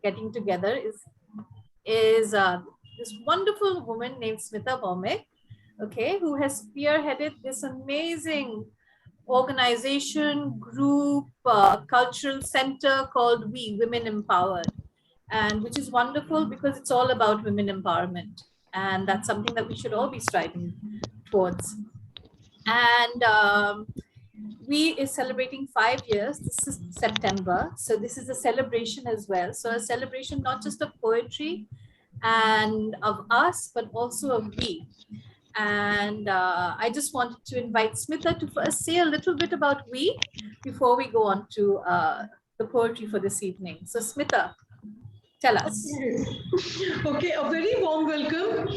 getting together is this wonderful woman named Smita Bhaumik, okay, who has spearheaded this amazing organization, group, cultural center called We Women Empowered, and which is wonderful because it's all about women empowerment, and that's something that we should all be striving towards. And we is celebrating 5 years. This is September, so this is a celebration as well. So a celebration not just of poetry and of us, but also of we. And I just wanted to invite Smita to first say a little bit about we before we go on to the poetry for this evening. So Smita, tell us. Okay, a very warm welcome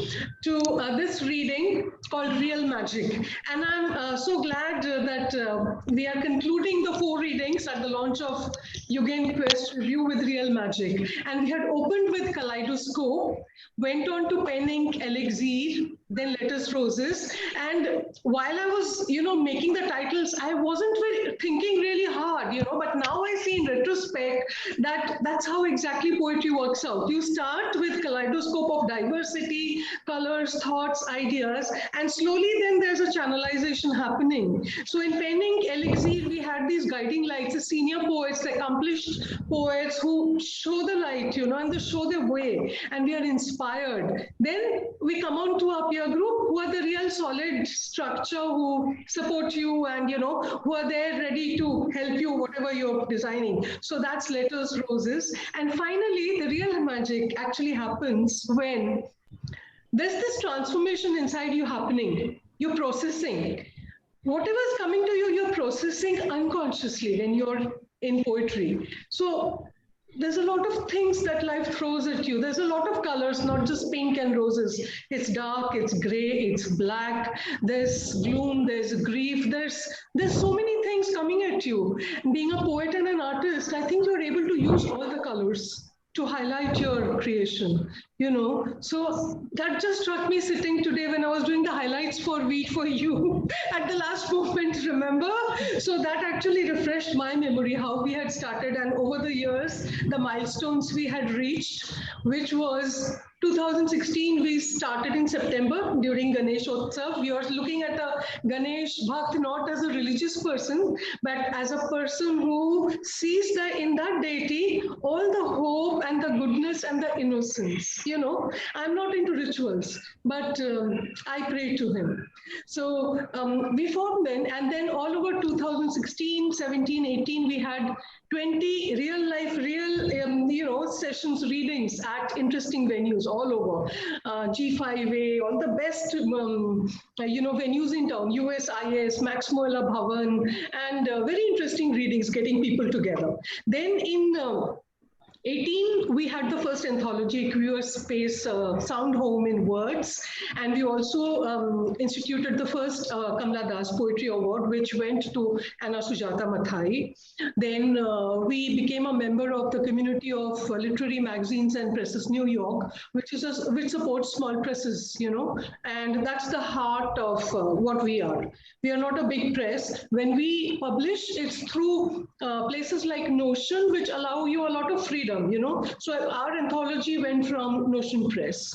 to this reading called Real Magic. And I'm so glad that we are concluding the 4 readings at the launch of Yugen Quest Review with Real Magic. And we had opened with Kaleidoscope, went on to Pen Ink Elixir, then Letters Roses. And while I was, making the titles, I wasn't thinking really hard, but now I see in retrospect that that's how exactly poetry works out. You start with kaleidoscope of diversity, colors, thoughts, ideas, and slowly then there's a channelization happening. So in Pen Ink Elixir, we had these guiding lights, the senior poets, the accomplished poets who show the light, and they show their way, and we are inspired. Then we come on to our peer group who are the real solid structure, who support you and, who are there ready to help you, whatever you're designing. So that's Letters, Roses. And finally, the real magic actually happens when there's this transformation inside you happening. You're processing. Whatever is coming to you, you're processing unconsciously when you're in poetry. So there's a lot of things that life throws at you. There's a lot of colors, not just pink and roses. It's dark, it's gray, it's black. There's gloom, there's grief. There's so many things coming at you. Being a poet and an artist, I think you're able to use all the colors to highlight your creation, So that just struck me sitting today when I was doing the highlights for Weed for You at the last moment, remember? So that actually refreshed my memory, how we had started, and over the years, the milestones we had reached, which was 2016, we started in September during Ganesh Utsav. We are looking at a Ganesh Bhakt not as a religious person, but as a person who sees in that deity all the hope and the goodness and the innocence. I'm not into rituals, but I pray to him. So we formed then, and then all over 2016, 17, 18, we had 20 real life, sessions, readings at interesting venues all over. G5A, all the best, venues in town, USIS, Max Muller Bhavan, and very interesting readings, getting people together. Then in 18, we had the first anthology, Aqueous Space Sound Home in Words, and we also instituted the first Kamla Das Poetry Award, which went to Anna Sujata Mathai. Then we became a member of the Community of Literary Magazines and Presses New York, which supports small presses, and that's the heart of what we are. We are not a big press. When we publish, it's through places like Notion, which allow you a lot of freedom. So our anthology went from Notion Press.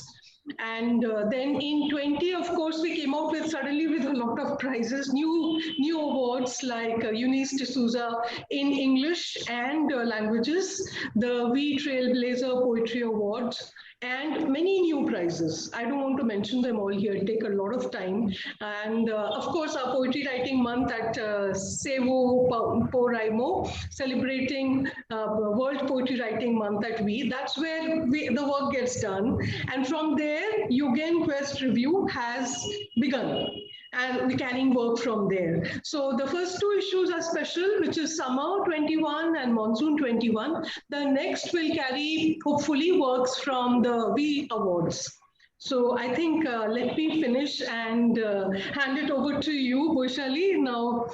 And then in 20, of course, we came out suddenly with a lot of prizes, new awards like Eunice D'Souza in English and languages, the We Trailblazer Poetry Award, and many new prizes. I don't want to mention them all here, it'll take a lot of time. And of course, our poetry writing month at Sevo Poraimo, celebrating World Poetry Writing Month at We. That's where the work gets done. And from there, Yugen Quest Review has begun. And we're carrying work from there. So the first 2 issues are special, which is Summer 21 and Monsoon 21. The next will carry, hopefully, works from the V Awards. So I think let me finish and hand it over to you, Boishali. Now,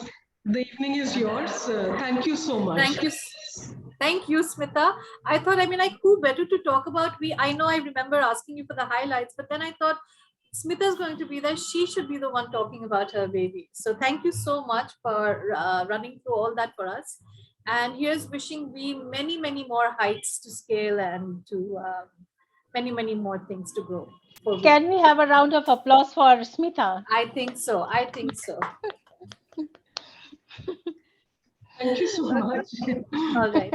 the evening is yours. Thank you so much. Thank you, Smita. I thought, who better to talk about we? I know I remember asking you for the highlights, but then I thought, Smita is going to be there. She should be the one talking about her baby. So thank you so much for running through all that for us. And here's wishing we many, many more heights to scale and to many, many more things to grow. Can we have a round of applause for Smita? I think so. I think so. Thank you so much. All right.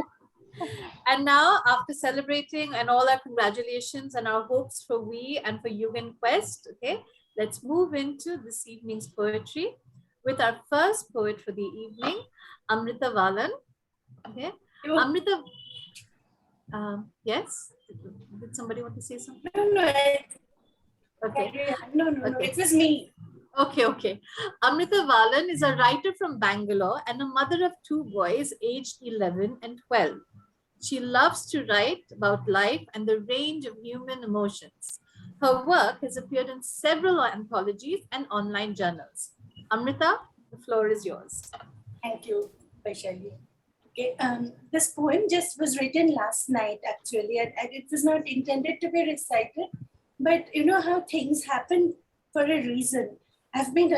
And now, after celebrating and all our congratulations and our hopes for we and for Yugen Quest, okay, let's move into this evening's poetry with our first poet for the evening, Amrita Valan. Okay, Amrita. Yes. Did somebody want to say something? No. Okay. No. It was me. Okay. Amrita Valan is a writer from Bangalore and a mother of 2 boys aged 11 and 12. She loves to write about life and the range of human emotions. Her work has appeared in several anthologies and online journals. Amrita, the floor is yours. Thank you, Vaishali. Okay, this poem just was written last night, actually, and it was not intended to be recited. But you know how things happen for a reason. I've been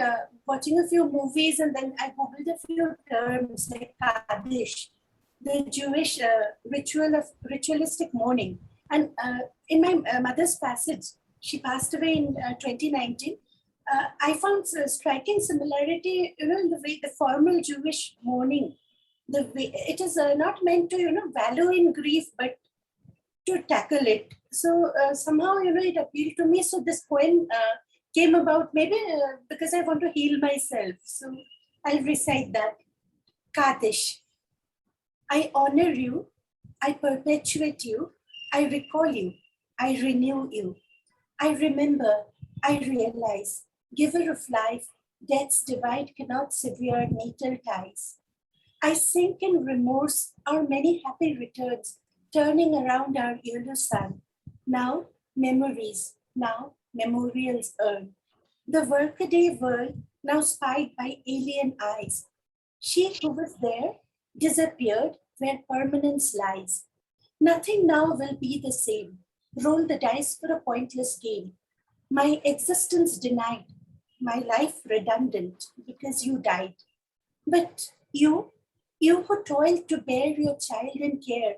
watching a few movies, and then I googled a few terms like Kaddish, the Jewish ritualistic mourning. And in my mother's passage, she passed away in 2019. I found a striking similarity, in the way the formal Jewish mourning, the way it is not meant to, wallow in grief, but to tackle it. So somehow, it appealed to me. So this poem came about maybe because I want to heal myself. So I'll recite that. Kaddish. I honor you, I perpetuate you, I recall you, I renew you. I remember, I realize, giver of life, death's divide cannot sever natal ties. I sink in remorse our many happy returns, turning around our yellow sun. Now, memories, now memorials earn. The workaday world now spied by alien eyes. She who was there disappeared where permanence lies. Nothing now will be the same. Roll the dice for a pointless game. My existence denied, my life redundant because you died. But you who toiled to bear your child in care,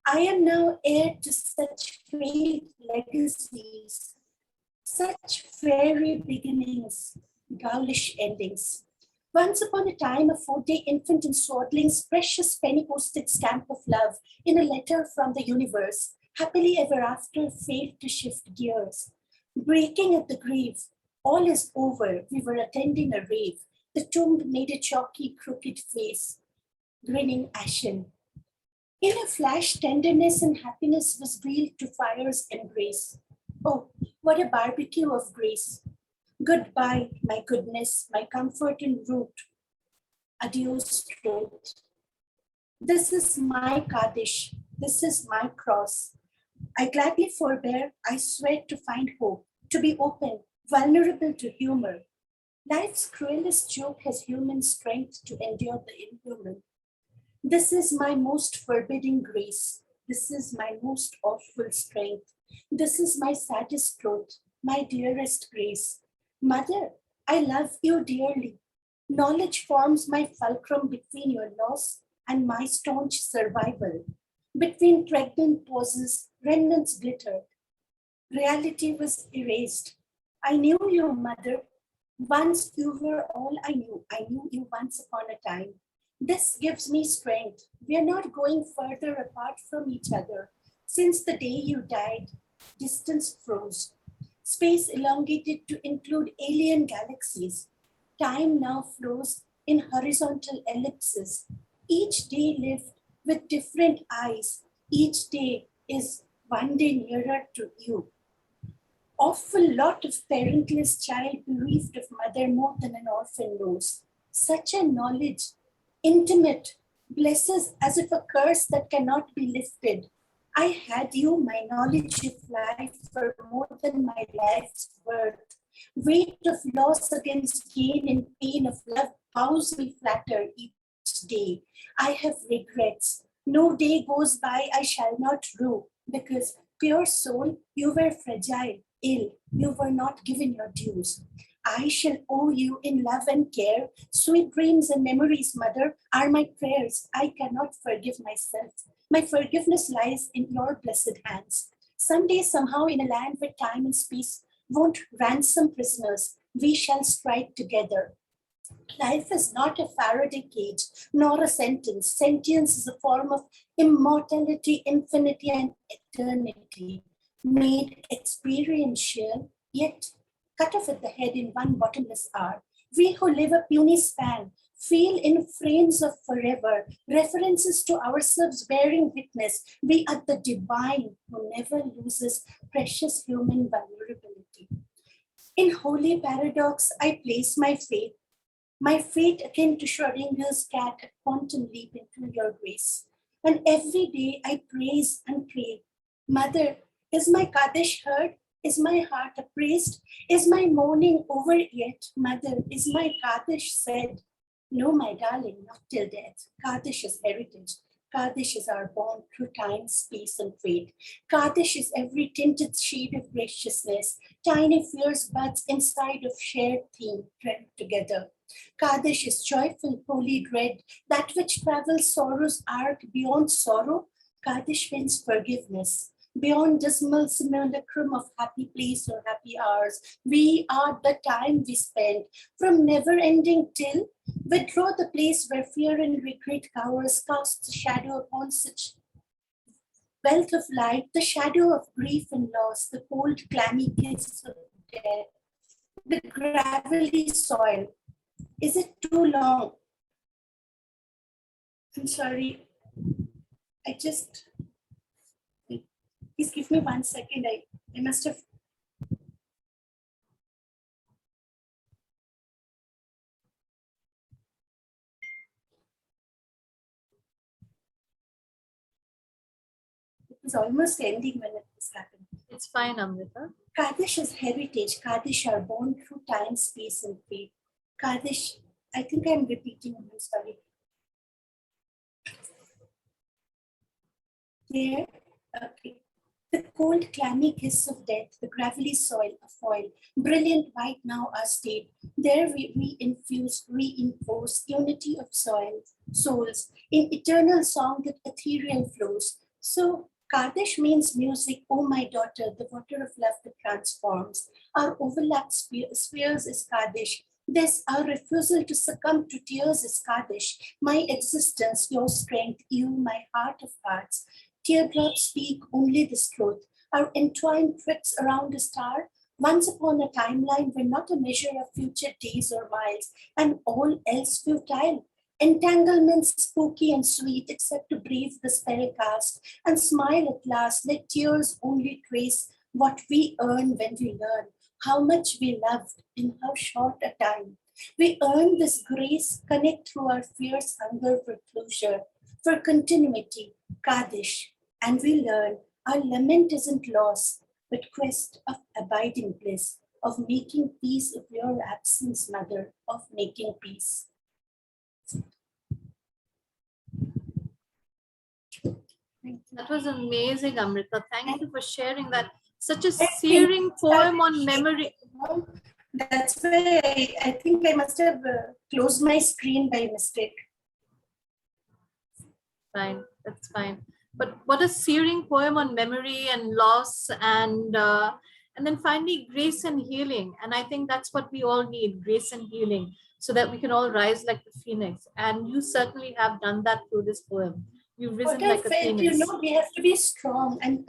I am now heir to such failed legacies, such fairy beginnings, ghoulish endings. Once upon a time, a 4-day infant in swaddling's precious penny posted stamp of love in a letter from the universe, happily ever after failed to shift gears. Breaking at the grave, all is over, we were attending a rave. The tomb made a chalky, crooked face, grinning ashen. In a flash, tenderness and happiness was wheeled to fire's embrace. Oh, what a barbecue of grace. Goodbye, my goodness, my comfort and root. Adieu, throat. This is my Kaddish. This is my cross. I gladly forbear. I swear to find hope, to be open, vulnerable to humor. Life's cruelest joke has human strength to endure the inhuman. This is my most forbidding grace. This is my most awful strength. This is my saddest truth, my dearest grace. Mother, I love you dearly. Knowledge forms my fulcrum between your loss and my staunch survival. Between pregnant pauses, remnants glittered. Reality was erased. I knew you, Mother. Once you were all I knew. I knew you once upon a time. This gives me strength. We are not going further apart from each other. Since the day you died, distance froze. Space elongated to include alien galaxies. Time now flows in horizontal ellipses. Each day lived with different eyes. Each day is one day nearer to you. Awful lot of parentless child bereaved of mother more than an orphan knows. Such a knowledge, intimate, blesses as if a curse that cannot be lifted. I had you, my knowledge of life, for more than my life's worth. Weight of loss against gain and pain of love bows me flatter each day. I have regrets. No day goes by I shall not rue, because pure soul, you were fragile, ill, you were not given your dues. I shall owe you in love and care. Sweet dreams and memories, mother, are my prayers. I cannot forgive myself. My forgiveness lies in your blessed hands. Someday, somehow, in a land where time and space won't ransom prisoners, we shall strike together. Life is not a Faraday cage, nor a sentence. Sentience is a form of immortality, infinity, and eternity, made experiential, yet cut off at the head in one bottomless hour. We who live a puny span feel in frames of forever, references to ourselves bearing witness. We are the divine who never loses precious human vulnerability. In holy paradox, I place my fate akin to Schrodinger's cat, a quantum leap into your grace. And every day I praise and pray, Mother, is my Kaddish heard? Is my heart appraised? Is my mourning over yet? Mother, is my Kaddish said? No, my darling, not till death. Kaddish is heritage. Kaddish is our bond through time, space, and fate. Kaddish is every tinted shade of graciousness, tiny fierce buds inside of shared theme, thread together. Kaddish is joyful, holy dread, that which travels sorrow's arc beyond sorrow. Kaddish means forgiveness. Beyond dismal simulacrum of happy place or happy hours, we are the time we spend from never ending till withdraw the place where fear and regret cowers, cast the shadow upon such wealth of light, the shadow of grief and loss, the cold, clammy kiss of death, the gravelly soil. Is it too long? I'm sorry. Please give me 1 second. I must have. It was almost ending when this happened. It's fine, Amrita. Kaddish is heritage. Kaddish are born through time, space, and fate. Kaddish, I think I'm repeating, I'm sorry. There, okay. The cold, clammy kiss of death, the gravelly soil, a foil, brilliant white now our state. There we reinforce unity of souls, in eternal song that ethereal flows. So Kaddish means music, oh my daughter, the water of love that transforms. Our overlapped spheres is Kaddish. This, our refusal to succumb to tears is Kaddish. My existence, your strength, you, my heart of hearts. Teardrops speak only this truth. Our entwined trips around a star, once upon a timeline, were not a measure of future days or miles, and all else futile. Entanglements spooky and sweet, except to brave the spell cast and smile at last. Let tears only trace what we earn when we learn how much we loved in how short a time. We earn this grace, connect through our fierce hunger for closure, for continuity, Kaddish. And we learn our lament isn't loss, but quest of abiding bliss, of making peace of your absence, mother, of making peace. That was amazing, Amrita. Thank you for sharing that. Such a searing poem on memory. That's why I think I must have closed my screen by mistake. Fine, that's fine. But what a searing poem on memory and loss, and then finally grace and healing. And I think that's what we all need, grace and healing, so that we can all rise like the phoenix. And you certainly have done that through this poem. You've risen like a phoenix. We have to be strong, and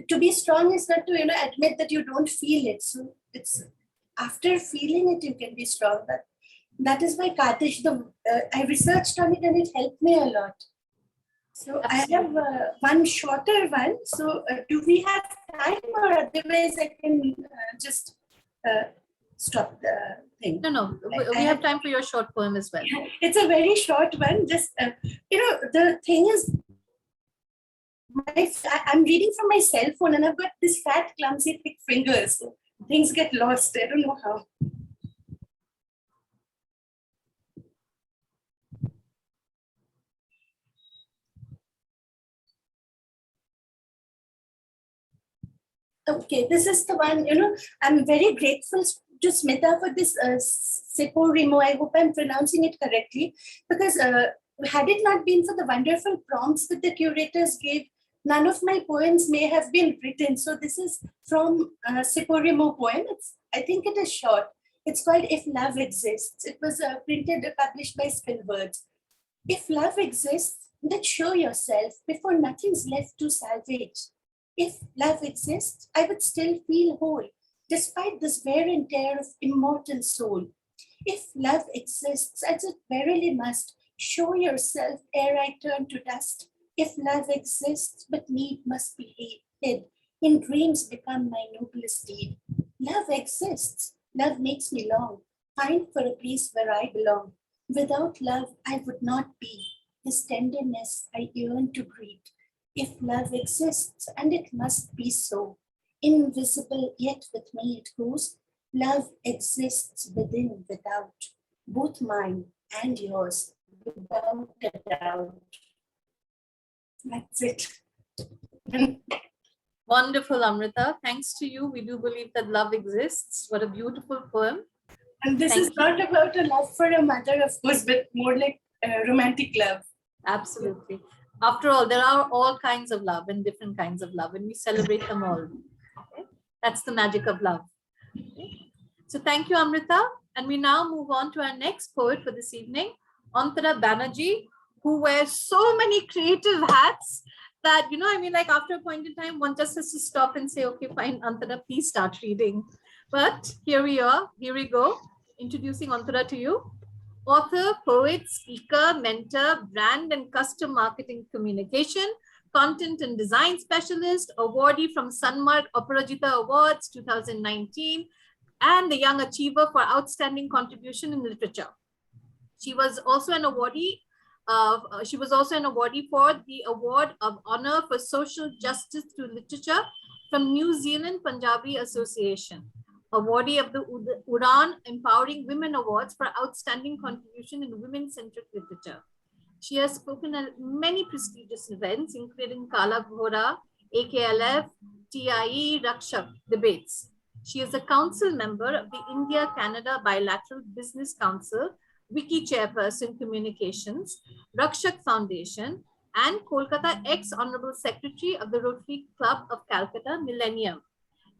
to be strong is not to admit that you don't feel it. So it's after feeling it you can be strong. That is why Kaddish. I researched on it and it helped me a lot. So absolutely. I have one shorter one. So do we have time, or otherwise I can just stop the thing? No. We have time for your short poem as well. It's a very short one. Just the thing is, I'm reading from my cell phone, and I've got this fat, clumsy, thick fingers. So things get lost. I don't know how. Okay, this is the one, I'm very grateful to Smita for this Seporimo. I hope I'm pronouncing it correctly, because had it not been for the wonderful prompts that the curators gave, none of my poems may have been written. So this is from Seporimo poem. I think it is short. It's called If Love Exists. It was printed, published by Spillwords. If love exists, then show yourself before nothing's left to salvage. If love exists, I would still feel whole, despite this wear and tear of immortal soul. If love exists, as it verily must, show yourself ere I turn to dust. If love exists, but need must be hid, in dreams become my noblest deed. Love exists, love makes me long, pine for a place where I belong. Without love, I would not be. His tenderness I yearn to greet. If love exists, and it must be so, invisible yet with me it goes, love exists within, without, both mine and yours, without a doubt. That's it. Wonderful, Amrita. Thanks to you, we do believe that love exists. What a beautiful poem. And this Thank is not about a love for a mother, of course, but more like romantic love. Absolutely. After all, there are all kinds of love and different kinds of love, and we celebrate them all. Okay? That's the magic of love. Okay? So thank you, Amrita. And we now move on to our next poet for this evening, Antara Banerjee, who wears so many creative hats that, you know, I mean, like after a point in time, one just has to stop and say, okay, fine, Antara, please start reading. But here we are, here we go, introducing Antara to you. Author, poet, speaker, mentor, brand and custom marketing communication, content and design specialist, awardee from Sanmark Aparajita Awards 2019, and the Young Achiever for Outstanding Contribution in Literature. She was also an awardee for the Award of Honor for Social Justice through Literature from New Zealand Punjabi Association. Awardee of the Udan Empowering Women Awards for Outstanding Contribution in Women-Centric Literature. She has spoken at many prestigious events, including Kala Ghora, AKLF, TIE, Rakshak debates. She is a council member of the India-Canada Bilateral Business Council, Wiki Chairperson Communications, Rakshak Foundation, and Kolkata ex-Honorable Secretary of the Rotary Club of Calcutta Millennium.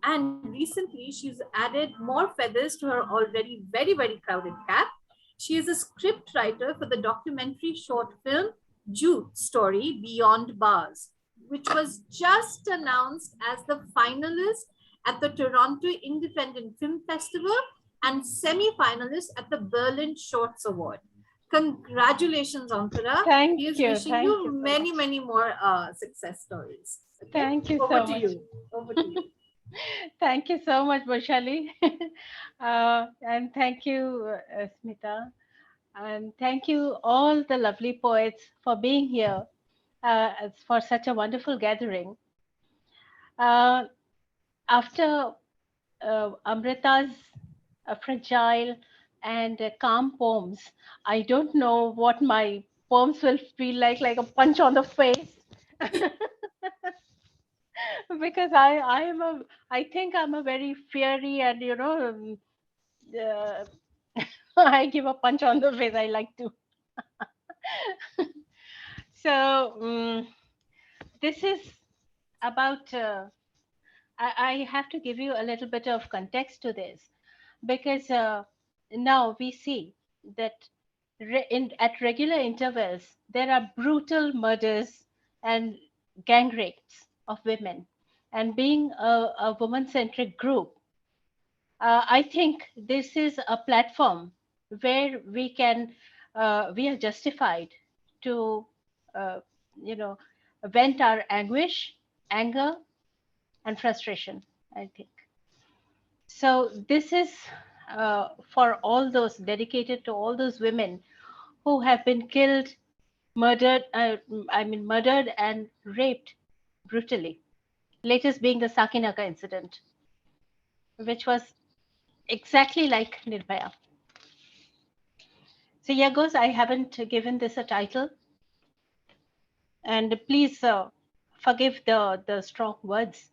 And recently, she's added more feathers to her already very, very crowded cap. She is a script writer for the documentary short film, Jute Story Beyond Bars, which was just announced as the finalist at the Toronto Independent Film Festival and semi-finalist at the Berlin Shorts Award. Congratulations, Antara. Thank he is you. wishing Thank you you so many, much. many more success stories. Okay? Thank you Over so to much. you. Over to you. Thank you so much, Vaishali. And thank you, Smita. And thank you, all the lovely poets, for being here for such a wonderful gathering. After Amrita's fragile and calm poems, I don't know what my poems will feel like a punch on the face. Because I think I'm a very fiery and uh, I give a punch on the face. I like to. So this is about. I have to give you a little bit of context to this, because now we see that at regular intervals there are brutal murders and gang rapes of women, and being a woman-centric group, I think this is a platform where we are justified to, uh, you know, vent our anguish, anger, and frustration, I think. So this is for all those, dedicated to all those women who have been killed, murdered, murdered and raped brutally. Latest being the Sakinaka incident, which was exactly like Nirbhaya. So here goes. I haven't given this a title, and please forgive the strong words.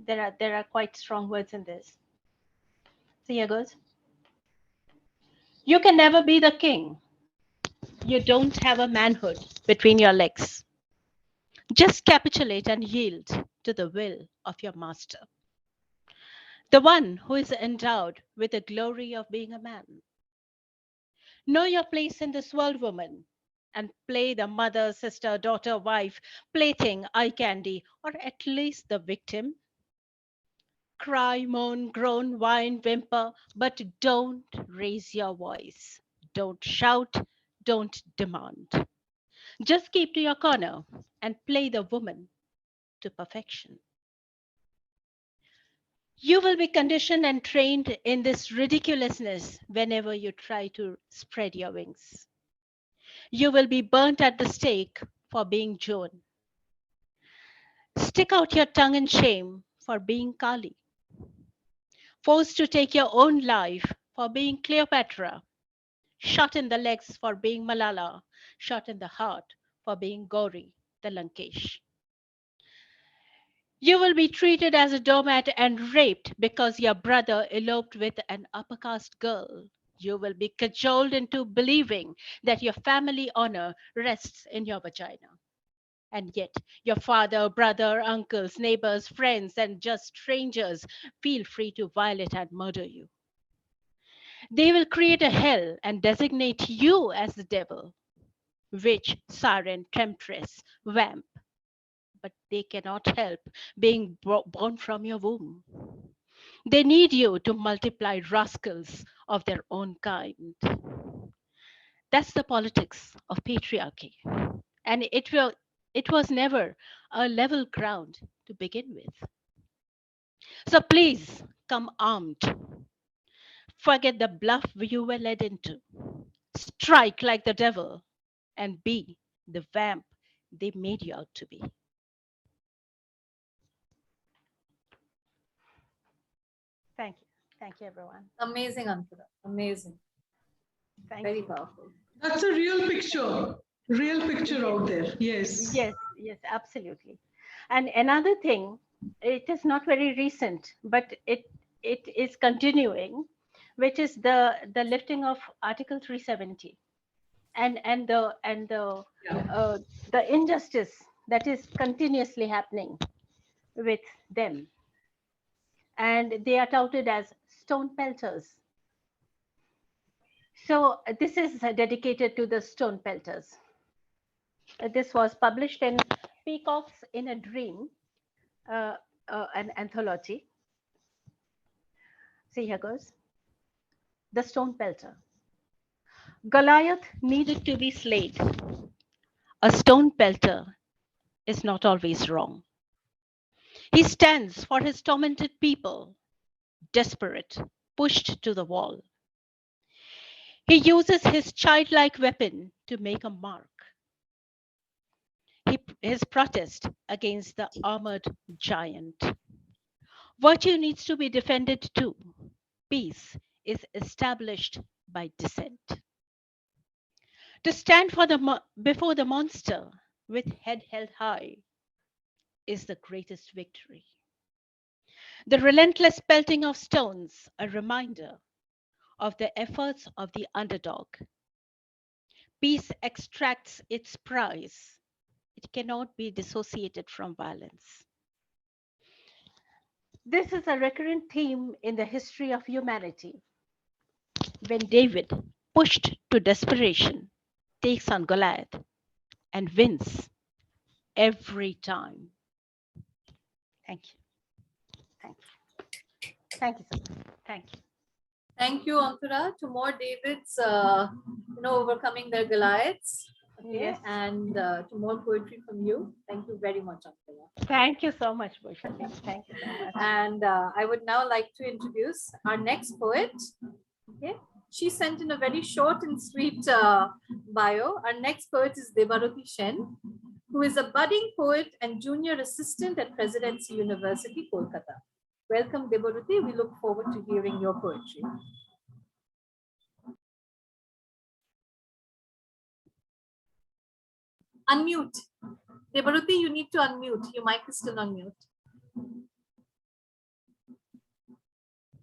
There are quite strong words in this. See, here goes. You can never be the king. You don't have a manhood between your legs. Just capitulate and yield to the will of your master, the one who is endowed with the glory of being a man. Know your place in this world, woman, and play the mother, sister, daughter, wife, plaything, eye candy, or at least the victim. Cry, moan, groan, whine, whimper, but don't raise your voice. Don't shout, don't demand. Just keep to your corner and play the woman to perfection. You will be conditioned and trained in this ridiculousness whenever you try to spread your wings. You will be burnt at the stake for being Joan. Stick out your tongue in shame for being Kali. Forced to take your own life for being Cleopatra. Shot in the legs for being Malala. Shot in the heart for being Gauri, the Lankesh. You will be treated as a doormat and raped because your brother eloped with an upper caste girl. You will be cajoled into believing that your family honor rests in your vagina. And yet, your father, brother, uncles, neighbors, friends, and just strangers feel free to violate and murder you. They will create a hell and designate you as the devil, witch, siren, temptress, vamp, but they cannot help being born from your womb. They need you to multiply rascals of their own kind. That's the politics of patriarchy. And it was never a level ground to begin with. So please come armed. Forget the bluff you were led into. Strike like the devil and be the vamp they made you out to be. Thank you. Thank you, everyone. Amazing, Antara. Amazing. Thank Very you. powerful. That's a real picture out there. Yes. Yes, yes, absolutely. And another thing, it is not very recent, but it is continuing, which is the lifting of Article 370, and Yeah. the injustice that is continuously happening with them, and they are touted as stone pelters. So this is dedicated to the stone pelters. This was published in Peacocks in a Dream, an anthology. See, here goes. The Stone Pelter. Goliath needed to be slayed. A stone pelter is not always wrong. He stands for his tormented people, desperate, pushed to the wall. He uses his childlike weapon to make a mark. His protest against the armored giant. Virtue needs to be defended too. Peace is established by dissent. To stand for before the monster with head held high is the greatest victory. The relentless pelting of stones, a reminder of the efforts of the underdog. Peace extracts its prize. It cannot be dissociated from violence. This is a recurrent theme in the history of humanity. When David, pushed to desperation, takes on Goliath and wins every time. Thank you. Thank you. Thank you, sir. Thank you. Thank you, Ankara. To more Davids, overcoming their Goliaths. Okay, Yes. and to more poetry from you. Thank you very much, Ankara. Thank you so much, Bhushali. Thank you so much. And I would now like to introduce our next poet. Okay, she sent in a very short and sweet bio. Our next poet is Debaruti Shen, who is a budding poet and junior assistant at Presidency University, Kolkata. Welcome, Debaruti. We look forward to hearing your poetry. Unmute. Debaruti, you need to unmute. Your mic is still on mute.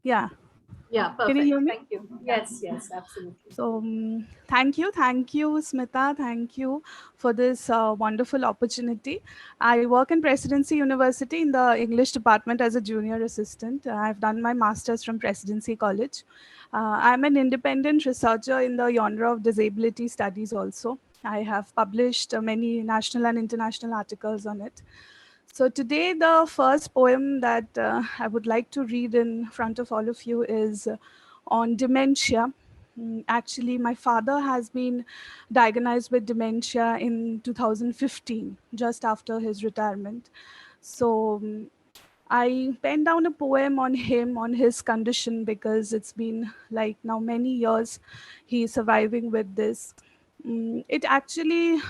Yeah. Yeah, Can you perfect. hear me? Thank you. Yes, yes, absolutely. So, thank you. Thank you, Smita. Thank you for this wonderful opportunity. I work in Presidency University in the English department as a junior assistant. I've done my master's from Presidency College. I'm an independent researcher in the genre of disability studies also. I have published many national and international articles on it. So today, the first poem that I would like to read in front of all of you is on dementia. Actually, my father has been diagnosed with dementia in 2015, just after his retirement. So I penned down a poem on him, on his condition, because it's been like now many years he's surviving with this. It actually,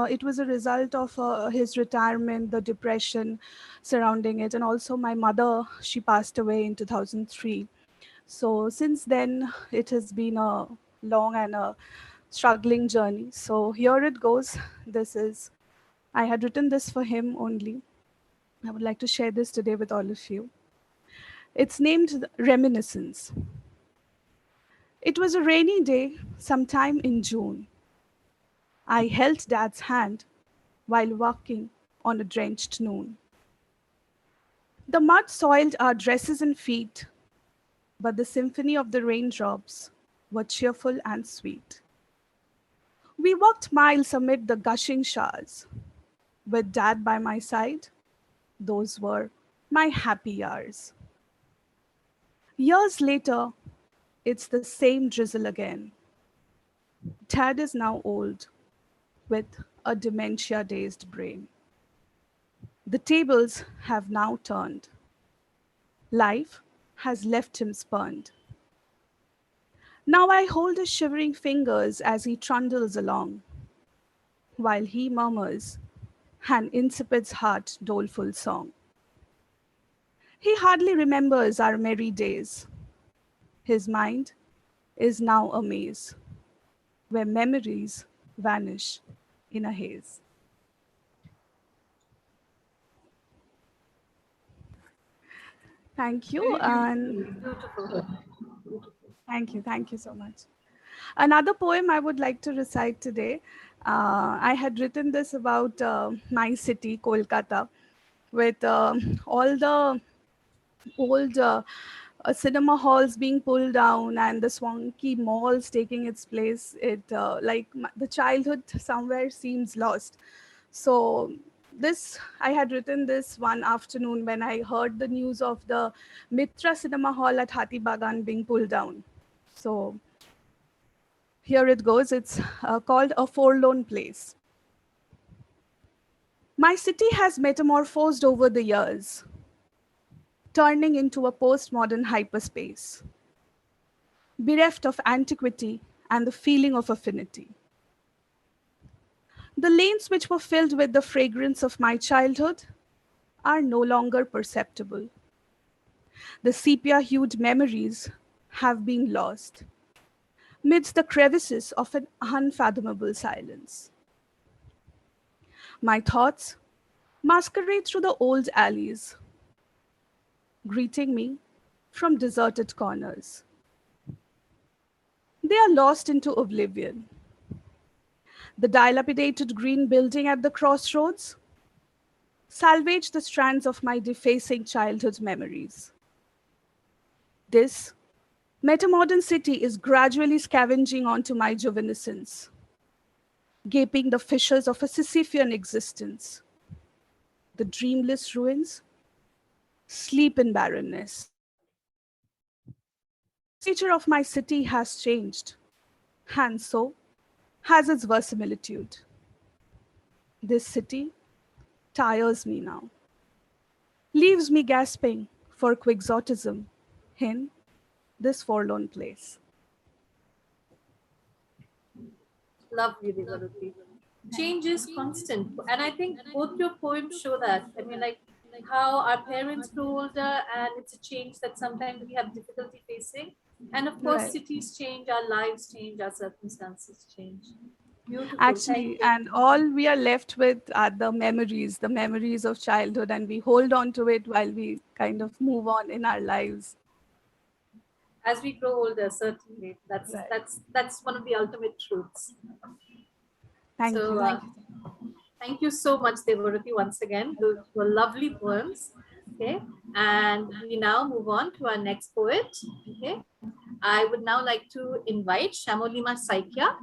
it was a result of his retirement, the depression surrounding it, and also my mother, she passed away in 2003. So since then, it has been a long and a struggling journey. So here it goes. This is, I had written this for him only. I would like to share this today with all of you. It's named Reminiscence. It was a rainy day sometime in June. I held Dad's hand while walking on a drenched noon. The mud soiled our dresses and feet, but the symphony of the raindrops were cheerful and sweet. We walked miles amid the gushing showers. With Dad by my side, those were my happy hours. Years later, it's the same drizzle again. Dad is now old with a dementia dazed brain. The tables have now turned. Life has left him spurned. Now I hold his shivering fingers as he trundles along, while he murmurs an insipid's heart doleful song. He hardly remembers our merry days. His mind is now a maze, where memories vanish in a haze. Thank you, and Beautiful. thank you so much. Another poem I would like to recite today. I had written this about my city, Kolkata, with all the old cinema halls being pulled down and the swanky malls taking its place. It the childhood somewhere seems lost. So this, I had written this one afternoon when I heard the news of the Mitra Cinema Hall at Hathi Bagan being pulled down. So here it goes. It's called A Forlorn Place. My city has metamorphosed over the years, turning into a postmodern hyperspace, bereft of antiquity and the feeling of affinity. The lanes which were filled with the fragrance of my childhood are no longer perceptible. The sepia-hued memories have been lost midst the crevices of an unfathomable silence. My thoughts masquerade through the old alleys, greeting me from deserted corners. They are lost into oblivion. The dilapidated green building at the crossroads salvage the strands of my defacing childhood memories. This metamodern city is gradually scavenging onto my juvenescence, gaping the fissures of a Sisyphean existence. The dreamless ruins sleep in barrenness. The nature of my city has changed, and so has its verisimilitude. This city tires me now, leaves me gasping for quixotism in this forlorn place. Lovely, Devaruti. Change is constant. And I think both your poems show that. I mean, like how our parents grow older and it's a change that sometimes we have difficulty facing. And of course, Right. cities change, our lives change, our circumstances change. Beautiful. Thank Actually, you. and all we are left with are the memories of childhood, and we hold on to it while we kind of move on in our lives. As we grow older, certainly. That's one of the ultimate truths. Thank So, you. thank you so much, Devaruti, once again. Those were lovely poems. Okay. And we now move on to our next poet. Okay. I would now like to invite Shamolima Saikia.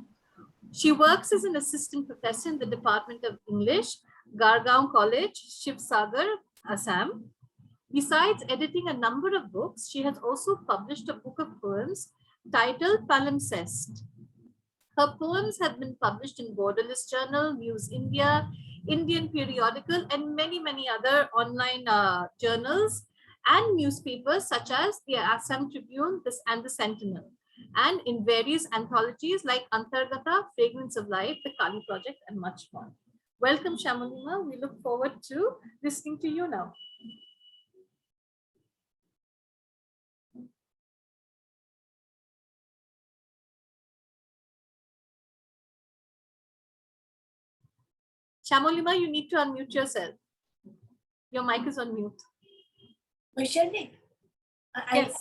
She works as an assistant professor in the Department of English, Gargaon College, Shivsagar, Assam. Besides editing a number of books, she has also published a book of poems titled Palimpsest. Her poems have been published in Borderless Journal, News India, Indian Periodical, and many, many other online journals and newspapers such as the Assam Tribune and the Sentinel, and in various anthologies like Antargata, Fragrance of Life, the Kali Project, and much more. Welcome, Shamolima. We look forward to listening to you now. Shamolima, you need to unmute yourself. Your mic is on mute. Vaishali, Yes.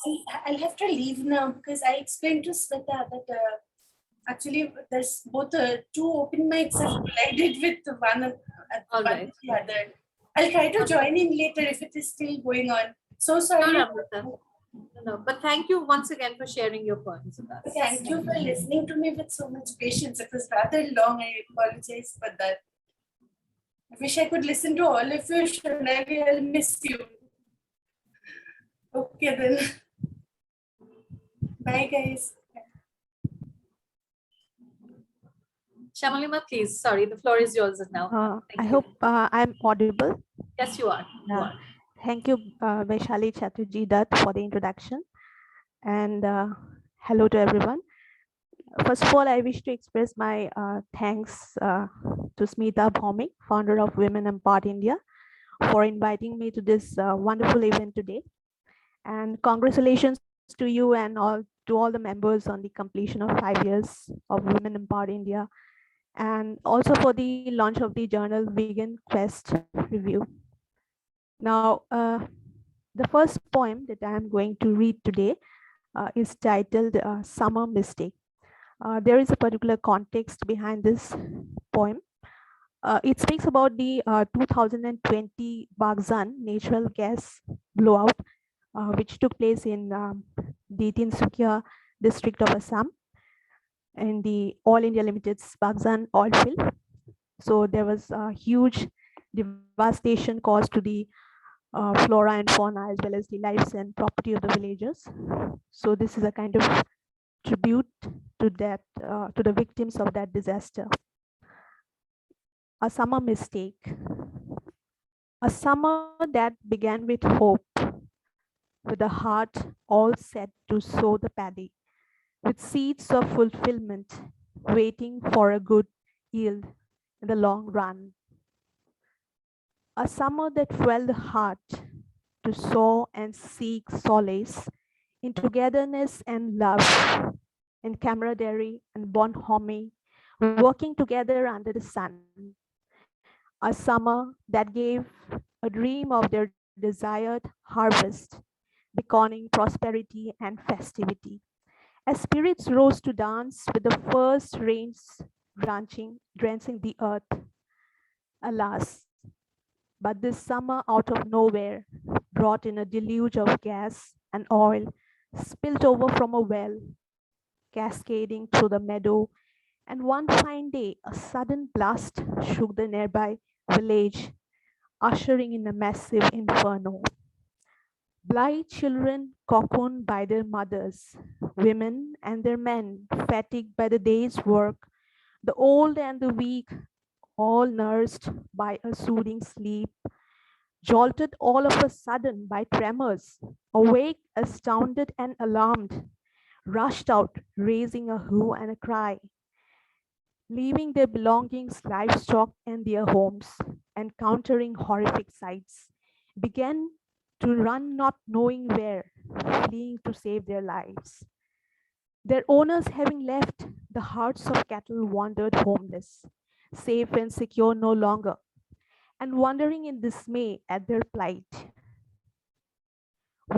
I'll have to leave now because I explained to Smita that actually there's both two open mics have collided with one All one right. with the other. I'll try to join in later if it is still going on. So sorry. No, Amrita. No, but thank you once again for sharing your poems with us. Thank you for listening to me with so much patience. It was rather long. I apologize for that. I wish I could listen to all of you, Shunagi. I'll miss you. Okay then. Bye guys. Shamalima, please. Sorry, the floor is yours now. I you. hope I'm audible. Yes, you are. You Yeah. are. Thank you, Vaishali Chatterjee Dutt, for the introduction. And hello to everyone. First of all, I wish to express my thanks to Smita Bhaumik, founder of Women Empowered India, for inviting me to this wonderful event today. And congratulations to you and all the members on the completion of 5 years of Women Empowered India, and also for the launch of the journal Vegan Quest Review. Now, the first poem that I am going to read today is titled Summer Mistake. There is a particular context behind this poem. It speaks about the 2020 Bagzan natural gas blowout, which took place in the Tinsukia district of Assam in the All India Limited's Bagzan oil field. So there was a huge devastation caused to the flora and fauna, as well as the lives and property of the villagers. So this is a kind of tribute to that, to the victims of that disaster. A summer mistake. A summer that began with hope, with a heart all set to sow the paddy, with seeds of fulfillment, waiting for a good yield in the long run. A summer that fueled the heart to sow and seek solace in togetherness and love, in camaraderie and bonhomie, working together under the sun. A summer that gave a dream of their desired harvest, beckoning prosperity and festivity. As spirits rose to dance with the first rains drenching the earth. Alas, but this summer out of nowhere brought in a deluge of gas and oil spilled over from a well, cascading through the meadow. And one fine day, a sudden blast shook the nearby village, ushering in a massive inferno. Blind children cocooned by their mothers, women and their men fatigued by the day's work, the old and the weak, all nursed by a soothing sleep, jolted all of a sudden by tremors, awake, astounded and alarmed, rushed out, raising a hue and a cry, leaving their belongings, livestock, and their homes, encountering horrific sights, began to run not knowing where, fleeing to save their lives. Their owners having left, the herds of cattle wandered homeless, safe and secure no longer, and wondering in dismay at their plight.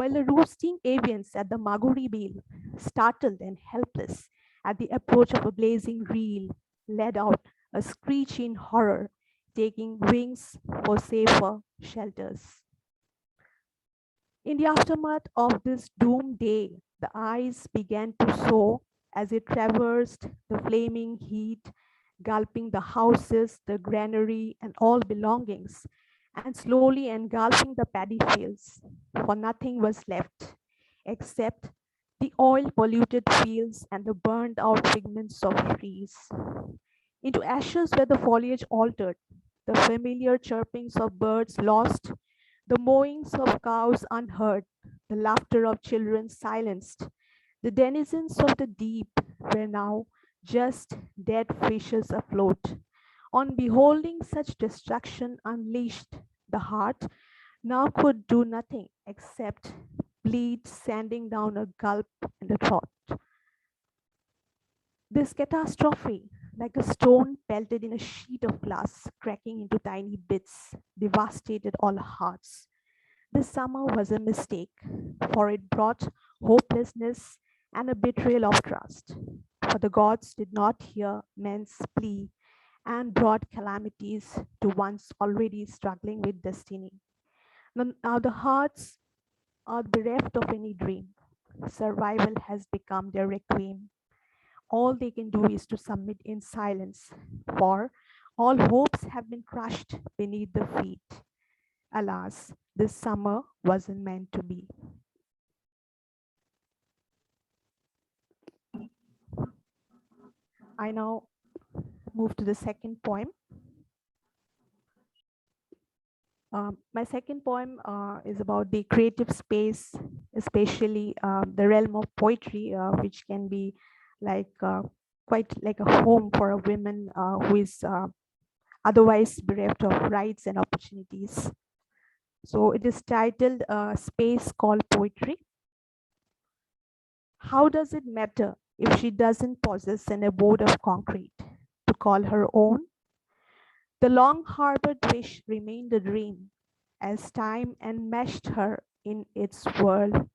while the roosting avians at the Maguri Bale, startled and helpless at the approach of a blazing reel, let out a screech in horror, taking wings for safer shelters. In the aftermath of this doomed day, the ice began to soar as it traversed the flaming heat, gulping the houses, the granary, and all belongings, and slowly engulfing the paddy fields, for nothing was left except the oil polluted fields and the burned out figments of trees. Into ashes where the foliage altered, the familiar chirpings of birds lost, the mowings of cows unheard, the laughter of children silenced. The denizens of the deep were now just dead fishes afloat. On beholding such destruction unleashed, the heart now could do nothing except bleed, sending down a gulp and a thought. This catastrophe, like a stone pelted in a sheet of glass, cracking into tiny bits, devastated all hearts. This summer was a mistake, for it brought hopelessness and a betrayal of trust. For the gods did not hear men's plea and brought calamities to ones already struggling with destiny. Now the hearts are bereft of any dream. Survival has become their requiem. All they can do is to submit in silence, for all hopes have been crushed beneath the feet. Alas, this summer wasn't meant to be. I now move to the second poem. My second poem is about the creative space, especially the realm of poetry, which can be like quite like a home for a woman who is otherwise bereft of rights and opportunities. So it is titled Space Called Poetry. How does it matter if she doesn't possess an abode of concrete to call her own? The long harbored wish remained a dream as time enmeshed her in its world,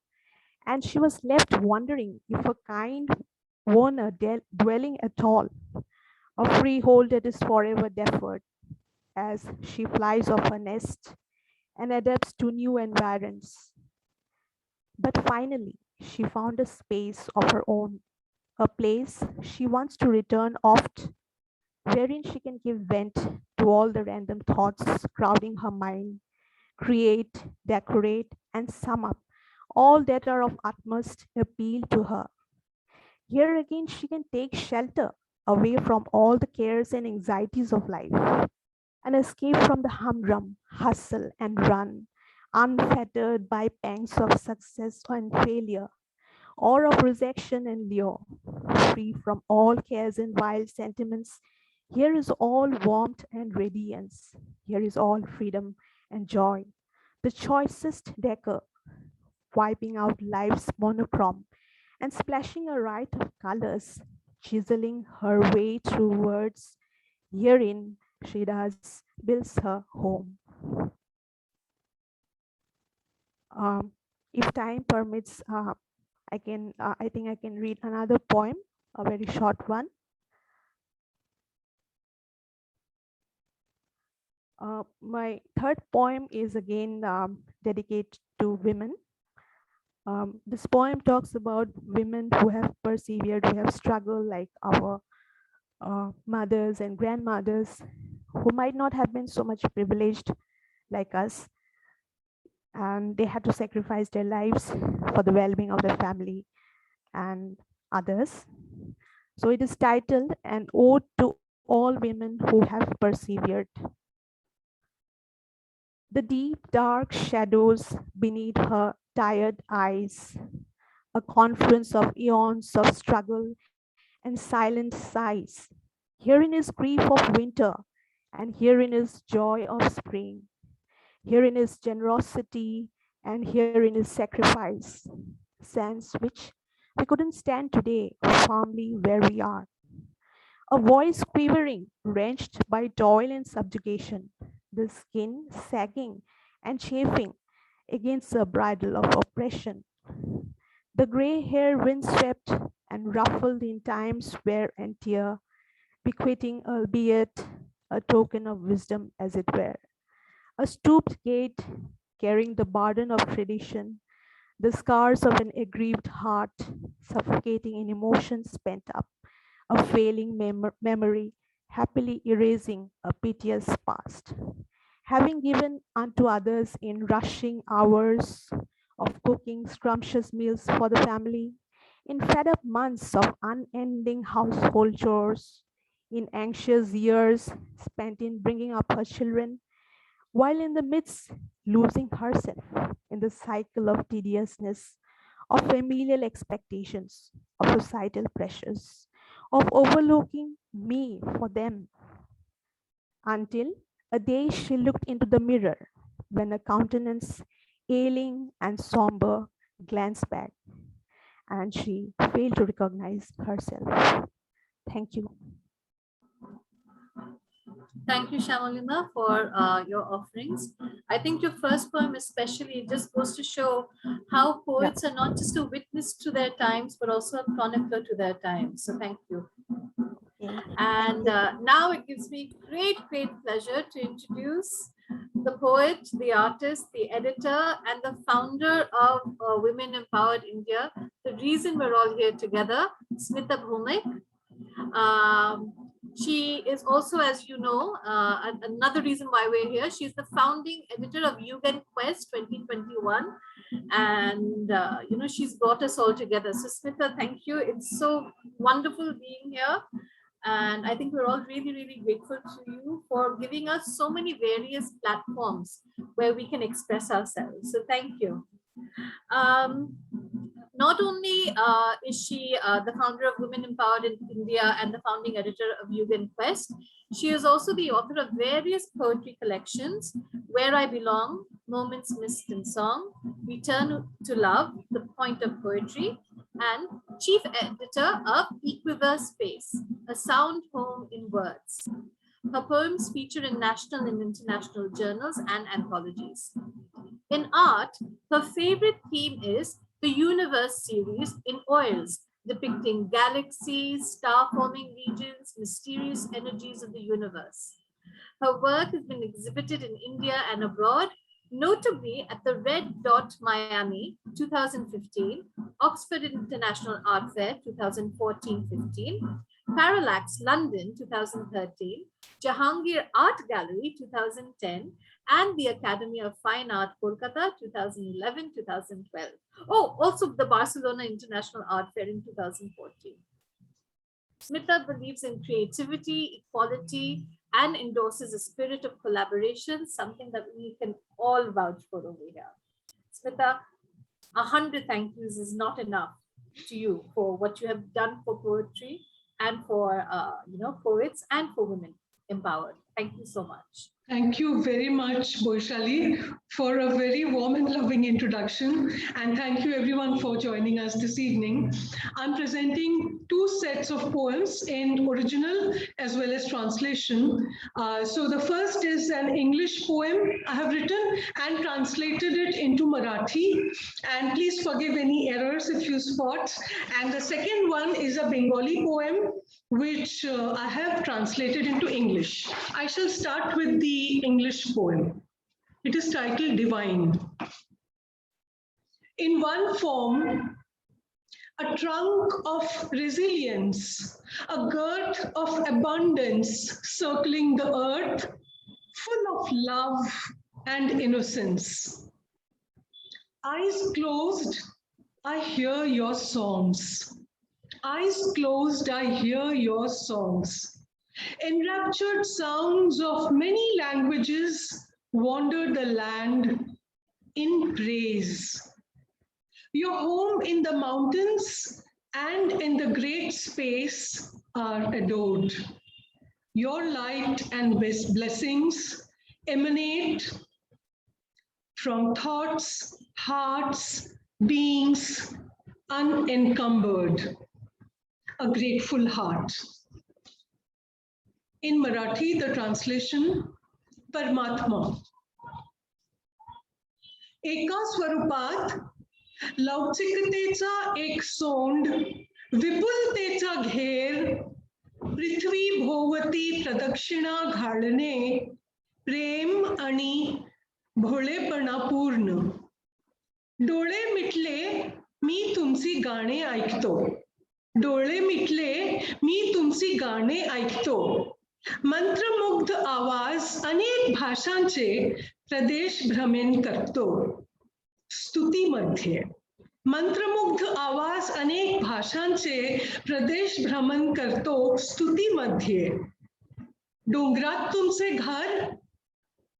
and she was left wondering if a kind won a dwelling at all, a freehold that is forever deferred as she flies off her nest and adapts to new environs. But finally, she found a space of her own, a place she wants to return oft, wherein she can give vent to all the random thoughts crowding her mind, create, decorate, and sum up all that are of utmost appeal to her. Here again, she can take shelter away from all the cares and anxieties of life, and escape from the humdrum, hustle, and run, unfettered by pangs of success and failure, or of rejection and lure, free from all cares and wild sentiments. Here is all warmth and radiance. Here is all freedom and joy. The choicest decor, wiping out life's monochrome and splashing a riot of colors, chiseling her way through words. Herein she does builds her home. If time permits, I think I can read another poem, a very short one. My third poem is again dedicated to women. This poem talks about women who have persevered, who have struggled, like our mothers and grandmothers, who might not have been so much privileged like us, and they had to sacrifice their lives for the well-being of their family and others. So it is titled An Ode to All Women Who Have Persevered. The deep dark shadows beneath her tired eyes, a confluence of eons of struggle and silent sighs. Herein is grief of winter, and herein is joy of spring. Herein is generosity, and herein is sacrifice, sense which we couldn't stand today firmly where we are. A voice quivering, wrenched by toil and subjugation, the skin sagging and chafing against a bridle of oppression. The grey hair windswept and ruffled in time's wear and tear, bequeathing albeit a token of wisdom as it were. A stooped gait carrying the burden of tradition, the scars of an aggrieved heart, suffocating in emotions pent up, a failing memory, happily erasing a piteous past. Having given unto others in rushing hours of cooking scrumptious meals for the family, in fed up months of unending household chores, in anxious years spent in bringing up her children, while in the midst losing herself in the cycle of tediousness, of familial expectations, of societal pressures, of overlooking me for them, until a day she looked into the mirror when a countenance ailing and somber glanced back and she failed to recognize herself. Thank you. Thank you, Shamalina, for your offerings. I think your first poem especially just goes to show how poets are not just a witness to their times, but also a chronicler to their times. So thank you. Okay. And now it gives me great pleasure to introduce the poet, the artist, the editor, and the founder of Women Empowered India. The reason we're all here together, Smita Bhumik. She is also, as you know, another reason why we're here. She's the founding editor of Yugen Quest 2021. And, she's brought us all together. So Smita, thank you. It's so wonderful being here. And I think we're all really, really grateful to you for giving us so many various platforms where we can express ourselves. So thank you. Not only is she the founder of Women Empowered in India and the founding editor of Yugen Quest, she is also the author of various poetry collections, Where I Belong, Moments Missed in Song, Return to Love, The Point of Poetry, and chief editor of Equiverse Space, A Sound Home in Words. Her poems feature in national and international journals and anthologies. In art, her favorite theme is the Universe series in oils, depicting galaxies, star-forming regions, mysterious energies of the universe. Her work has been exhibited in India and abroad, notably at the Red Dot Miami 2015, Oxford International Art Fair 2014-15, Parallax London 2013, Jahangir Art Gallery 2010, and the Academy of Fine Art Kolkata 2011-2012. Oh, also the Barcelona International Art Fair in 2014. Smita believes in creativity, equality, and endorses a spirit of collaboration, something that we can all vouch for over here. Smita, 100 thank yous is not enough to you for what you have done for poetry and for poets and for women empowered. Thank you so much. Thank you very much, Boishali, for a very warm and loving introduction. And thank you everyone for joining us this evening. I'm presenting two sets of poems in original as well as translation. So the first is an English poem I have written and translated it into Marathi. And please forgive any errors if you spot. And the second one is a Bengali poem, which I have translated into English. I shall start with the English poem. It is titled Divine. In one form, a trunk of resilience, a girt of abundance circling the earth, full of love and innocence. Eyes closed, I hear your songs. Eyes closed, I hear your songs. Enraptured sounds of many languages wander the land in praise. Your home in the mountains and in the great space are adored. Your light and blessings emanate from thoughts, hearts, beings unencumbered. A grateful heart. In Marathi, the translation, Paramatma. एका स्वरूपात लौकिकतेचा एक सोंड, विपुलतेचा घेर, पृथ्वी भोवती प्रदक्षिणा घालणे, प्रेम आणि भोळेपणापूर्ण. डोळे मिटले मी तुमची गाणे ऐकतो. डोळे मिटले मी तुमची गाणे ऐकतो. मंत्रमुग्ध आवाज अनेक भाषांचे प्रदेश भ्रमण करतो. स्तुतीमध्ये मंत्रमुग्ध आवाज अनेक भाषांचे प्रदेश भ्रमण करतो. स्तुतीमध्ये डोंगरात तुमचे घर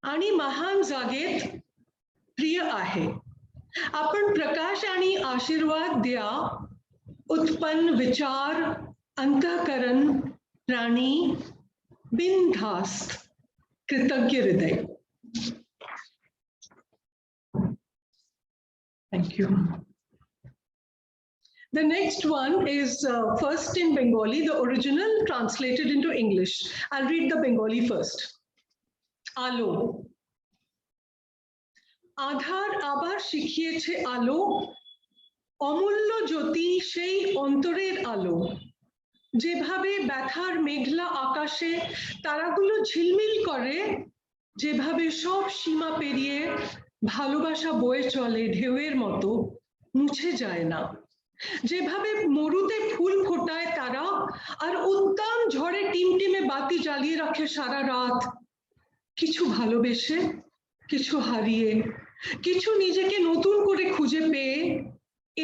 आणि महान जागेत प्रिय आहे. आपण प्रकाश आणि आशीर्वाद द्या. उत्पन्न विचार, अंतःकरण, प्राणी, बिनधास्त, कृतज्ञ हृदय. Thank you. The next one is first in Bengali, the original translated into English. I'll read the Bengali first. Alo. আধার আবার শিখিয়েছে আলো, অমূল্য জ্যোতি সেই অন্তরের আলো। যেভাবে ব্যথার মেঘলা আকাশে তারাগুলো ঝিলমিল করে, যেভাবে সব সীমা পেরিয়ে ভালোবাসা বয়ে চলে ঢেউয়ের মতো, মুছে যায় না। যেভাবে মরুতে ফুল ফোটায় তারা, আর উদ্দাম ঝড়ে টিমটিমে বাতি জ্বালিয়ে রাখে সারা রাত। কিছু ভালোবেসে, কিছু হারিয়ে, কিছু নিজেকে নতুন করে খুঁজে পেয়ে,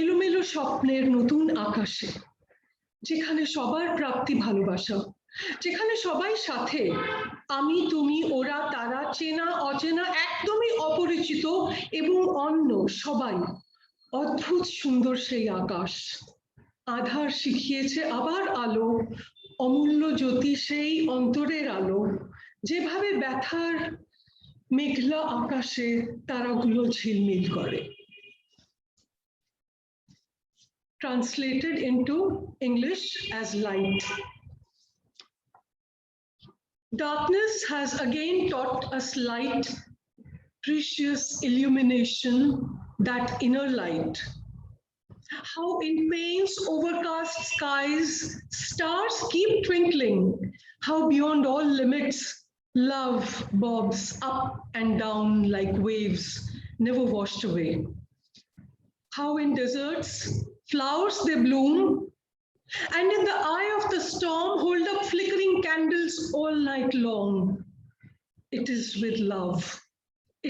এলোমেলো স্বপ্নের নতুন আকাশে, যেখানে সবার প্রাপ্তি ভালোবাসা, যেখানে সবাই সাথে, আমি তুমি ওরা তারা, চেনা অচেনা, একদমই অপরিচিত এবং অন্য সবাই। অদ্ভুত সুন্দর সেই আকাশ। আধার শিখিয়েছে আবার আলো, অমূল্য জ্যোতি সেই অন্তরের আলো। যেভাবে ব্যথার মেঘলা আকাশে তারাগুলো ঝিলমিল করে। Translated into English as light. Darkness has again taught us light, precious illumination, that inner light. How in pain's overcast skies, stars keep twinkling. How beyond all limits, love bobs up and down like waves, never washed away. How in deserts, flowers they bloom, and in the eye of the storm hold up flickering candles all night long. It is with love,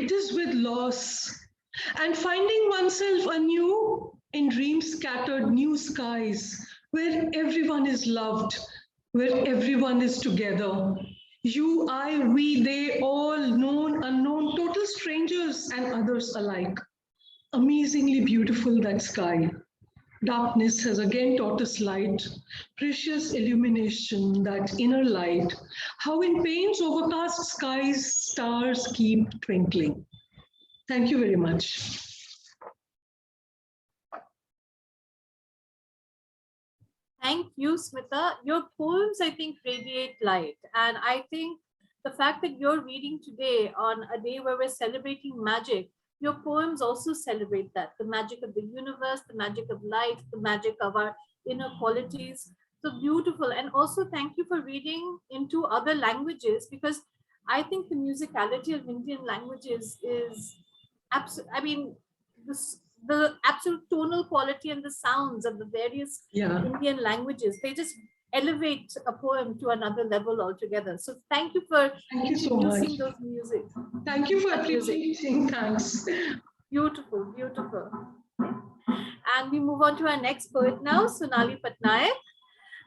it is with loss, and finding oneself anew in dreams scattered new skies, where everyone is loved, where everyone is together. You, I, we, they, all, known, unknown, total strangers and others alike. Amazingly beautiful, that sky. Darkness has again taught us light, precious illumination, that inner light. How in pain's overcast skies, stars keep twinkling. Thank you very much. Thank you, Smita. Your poems, I think, radiate light. And I think the fact that you're reading today on a day where we're celebrating magic, your poems also celebrate that, the magic of the universe, the magic of light, the magic of our inner qualities. So beautiful. And also thank you for reading into other languages, because I think the musicality of Indian languages is absolute. I mean, the absolute tonal quality and the sounds of the various Indian languages, they just elevate a poem to another level altogether. So thank you for introducing those music. Thank you for appreciating. Thanks. Beautiful, beautiful. And we move on to our next poet now, Sonali Patnaik.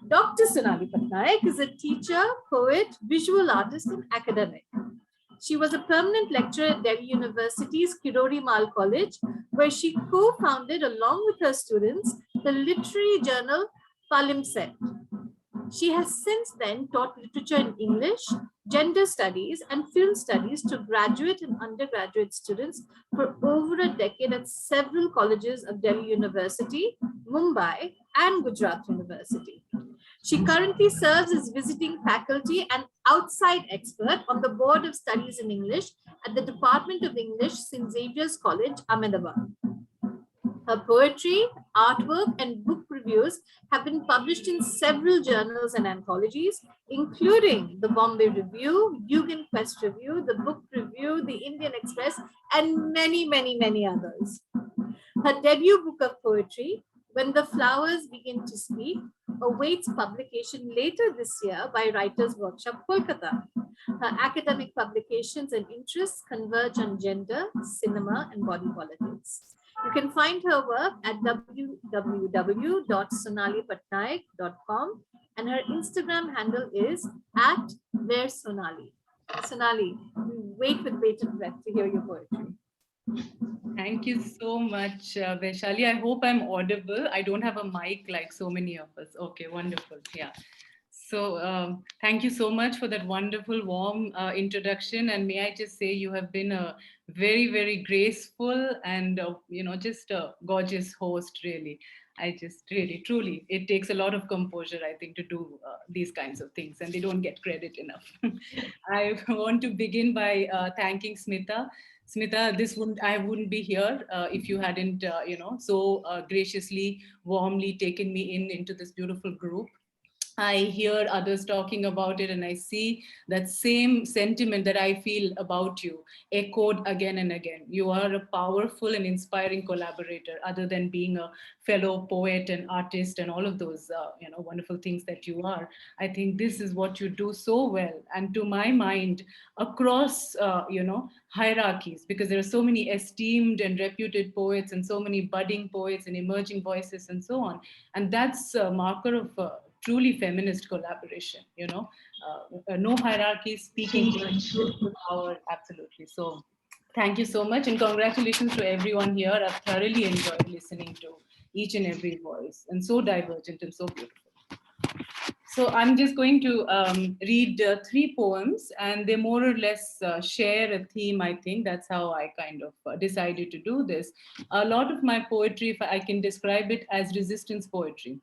Dr. Sonali Patnaik is a teacher, poet, visual artist, and academic. She was a permanent lecturer at Delhi University's Kirori Mal College, where she co-founded, along with her students, the literary journal Palimpsest. She has since then taught literature in English, gender studies, and film studies to graduate and undergraduate students for over a decade at several colleges of Delhi University, Mumbai, and Gujarat University. She currently serves as visiting faculty and outside expert on the Board of Studies in English at the Department of English, St. Xavier's College, Ahmedabad. Her poetry, artwork, and book reviews have been published in several journals and anthologies, including the Bombay Review, Yugen Quest Review, the Book Review, the Indian Express, and many, many, many others. Her debut book of poetry, When the Flowers Begin to Speak, awaits publication later this year by Writers Workshop, Kolkata. Her academic publications and interests converge on gender, cinema, and body politics. You can find her work at www.sonalipatnaik.com, and her Instagram handle is @wheresonali. Sonali, we wait with bated breath to hear your poetry. Thank you so much, Vaishali. I hope I'm audible. I don't have a mic like so many of us. Okay, wonderful. Yeah. So thank you so much for that wonderful, warm introduction. And may I just say you have been a very, very graceful and, just a gorgeous host, really. I just really, truly, it takes a lot of composure, I think, to do these kinds of things, and they don't get credit enough. I want to begin by thanking Smita. Smita, I wouldn't be here if you hadn't, so graciously, warmly taken me into this beautiful group. I hear others talking about it, and I see that same sentiment that I feel about you echoed again and again. You are a powerful and inspiring collaborator, other than being a fellow poet and artist and all of those wonderful things that you are. I think this is what you do so well, and to my mind, across hierarchies, because there are so many esteemed and reputed poets and so many budding poets and emerging voices and so on, and that's a marker of truly feminist collaboration, no hierarchy, speaking to power, absolutely. So thank you so much, and congratulations to everyone here. I've thoroughly enjoyed listening to each and every voice, and so divergent and so beautiful. So I'm just going to read 3 poems, and they more or less share a theme, I think. That's how I kind of decided to do this. A lot of my poetry, if I can describe it as resistance poetry,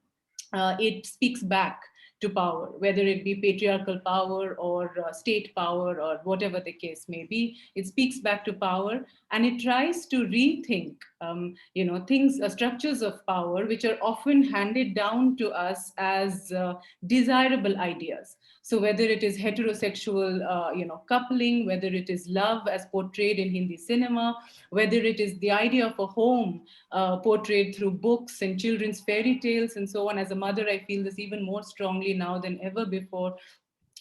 it speaks back to power, whether it be patriarchal power or state power or whatever the case may be. It speaks back to power, and it tries to rethink, things, structures of power, which are often handed down to us as desirable ideas. So whether it is heterosexual, coupling, whether it is love as portrayed in Hindi cinema, whether it is the idea of a home portrayed through books and children's fairy tales and so on. As a mother, I feel this even more strongly now than ever before.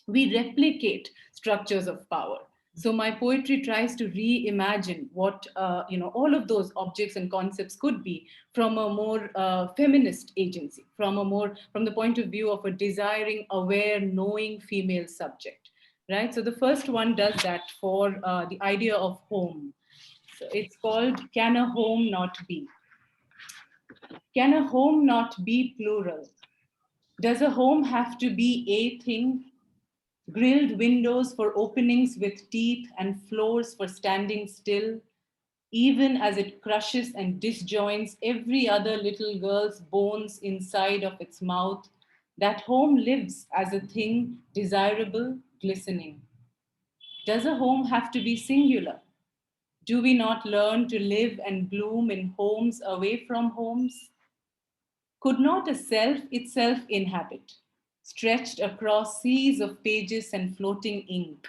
We replicate structures of power. So my poetry tries to reimagine what all of those objects and concepts could be from a more feminist agency, from the point of view of a desiring, aware, knowing female subject, right? So the first one does that for the idea of home. So it's called Can a Home Not Be? Can a home not be plural? Does a home have to be a thing? Grilled windows for openings with teeth and floors for standing still, even as it crushes and disjoints every other little girl's bones inside of its mouth, that home lives as a thing desirable, glistening. Does a home have to be singular? Do we not learn to live and bloom in homes away from homes? Could not a self itself inhabit, stretched across seas of pages and floating ink?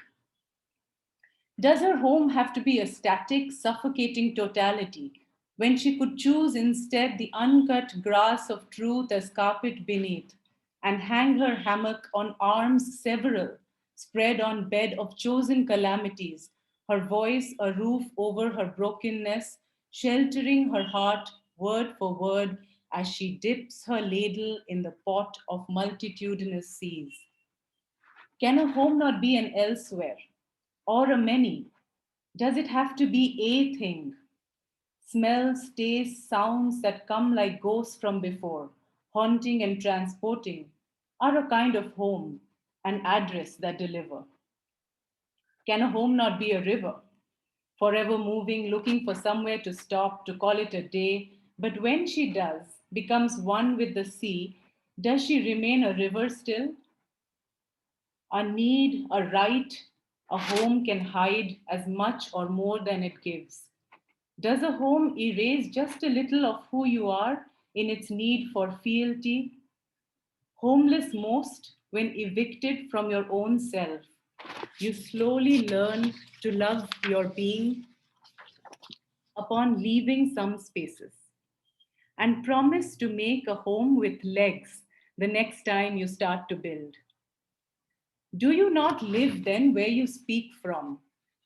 Does her home have to be a static, suffocating totality when she could choose instead the uncut grass of truth as carpet beneath and hang her hammock on arms several, spread on bed of chosen calamities, her voice a roof over her brokenness, sheltering her heart word for word as she dips her ladle in the pot of multitudinous seas? Can a home not be an elsewhere or a many? Does it have to be a thing? Smells, tastes, sounds that come like ghosts from before, haunting and transporting, are a kind of home, an address that deliver. Can a home not be a river, forever moving, looking for somewhere to stop, to call it a day, but when she does, becomes one with the sea, Does she remain a river still? A need, a right, a home can hide as much or more than it gives. Does a home erase just a little of who you are in its need for fealty? Homeless most when evicted from your own self. You slowly learn to love your being upon leaving some spaces and promise to make a home with legs the next time you start to build. Do you not live then where you speak from,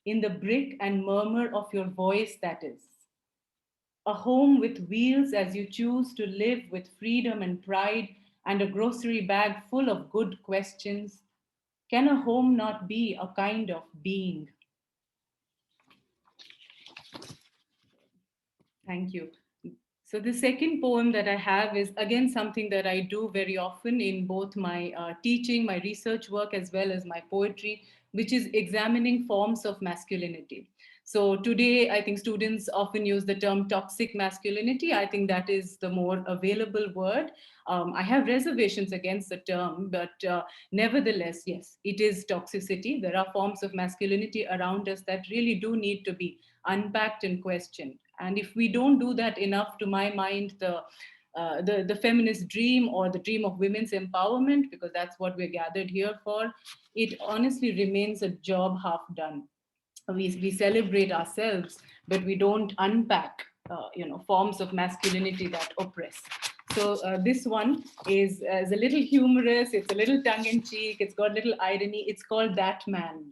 in the brick and murmur of your voice, that is? A home with wheels as you choose to live with freedom and pride and a grocery bag full of good questions. Can a home not be a kind of being? Thank you. So the second poem that I have is again something that I do very often in both my teaching, my research work, as well as my poetry, which is examining forms of masculinity. So today, I think students often use the term toxic masculinity. I think that is the more available word. I have reservations against the term, but nevertheless, yes, it is toxicity. There are forms of masculinity around us that really do need to be unpacked and questioned. And if we don't do that enough, to my mind, the feminist dream or the dream of women's empowerment, because that's what we're gathered here for, it honestly remains a job half done. We celebrate ourselves, but we don't unpack, forms of masculinity that oppress. So this one is a little humorous. It's a little tongue-in-cheek. It's got little irony. It's called That Man.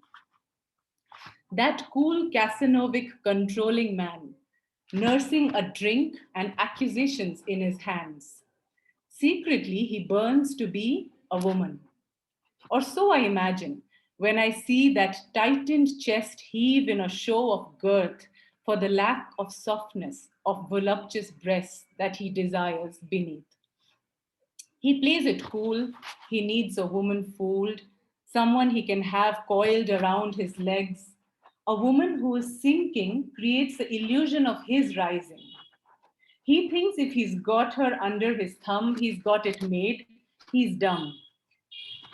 That cool Casanovic controlling man, nursing a drink and accusations in his hands. Secretly, he burns to be a woman. Or so I imagine when I see that tightened chest heave in a show of girth for the lack of softness of voluptuous breasts that he desires beneath. He plays it cool. He needs a woman fooled, someone he can have coiled around his legs. A woman who is sinking creates the illusion of his rising. He thinks if he's got her under his thumb, he's got it made, he's dumb.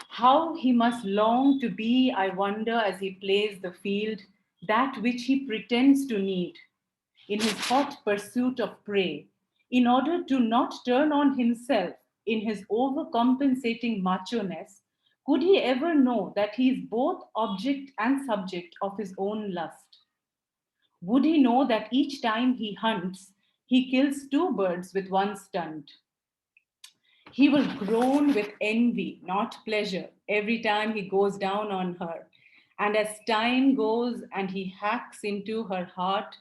How he must long to be, I wonder, as he plays the field, that which he pretends to need in his hot pursuit of prey, in order to not turn on himself in his overcompensating macho-ness. Could he ever know that he is both object and subject of his own lust? Would he know that each time he hunts, he kills two birds with one stunt? He will groan with envy, not pleasure, every time he goes down on her. And as time goes and he hacks into her heart,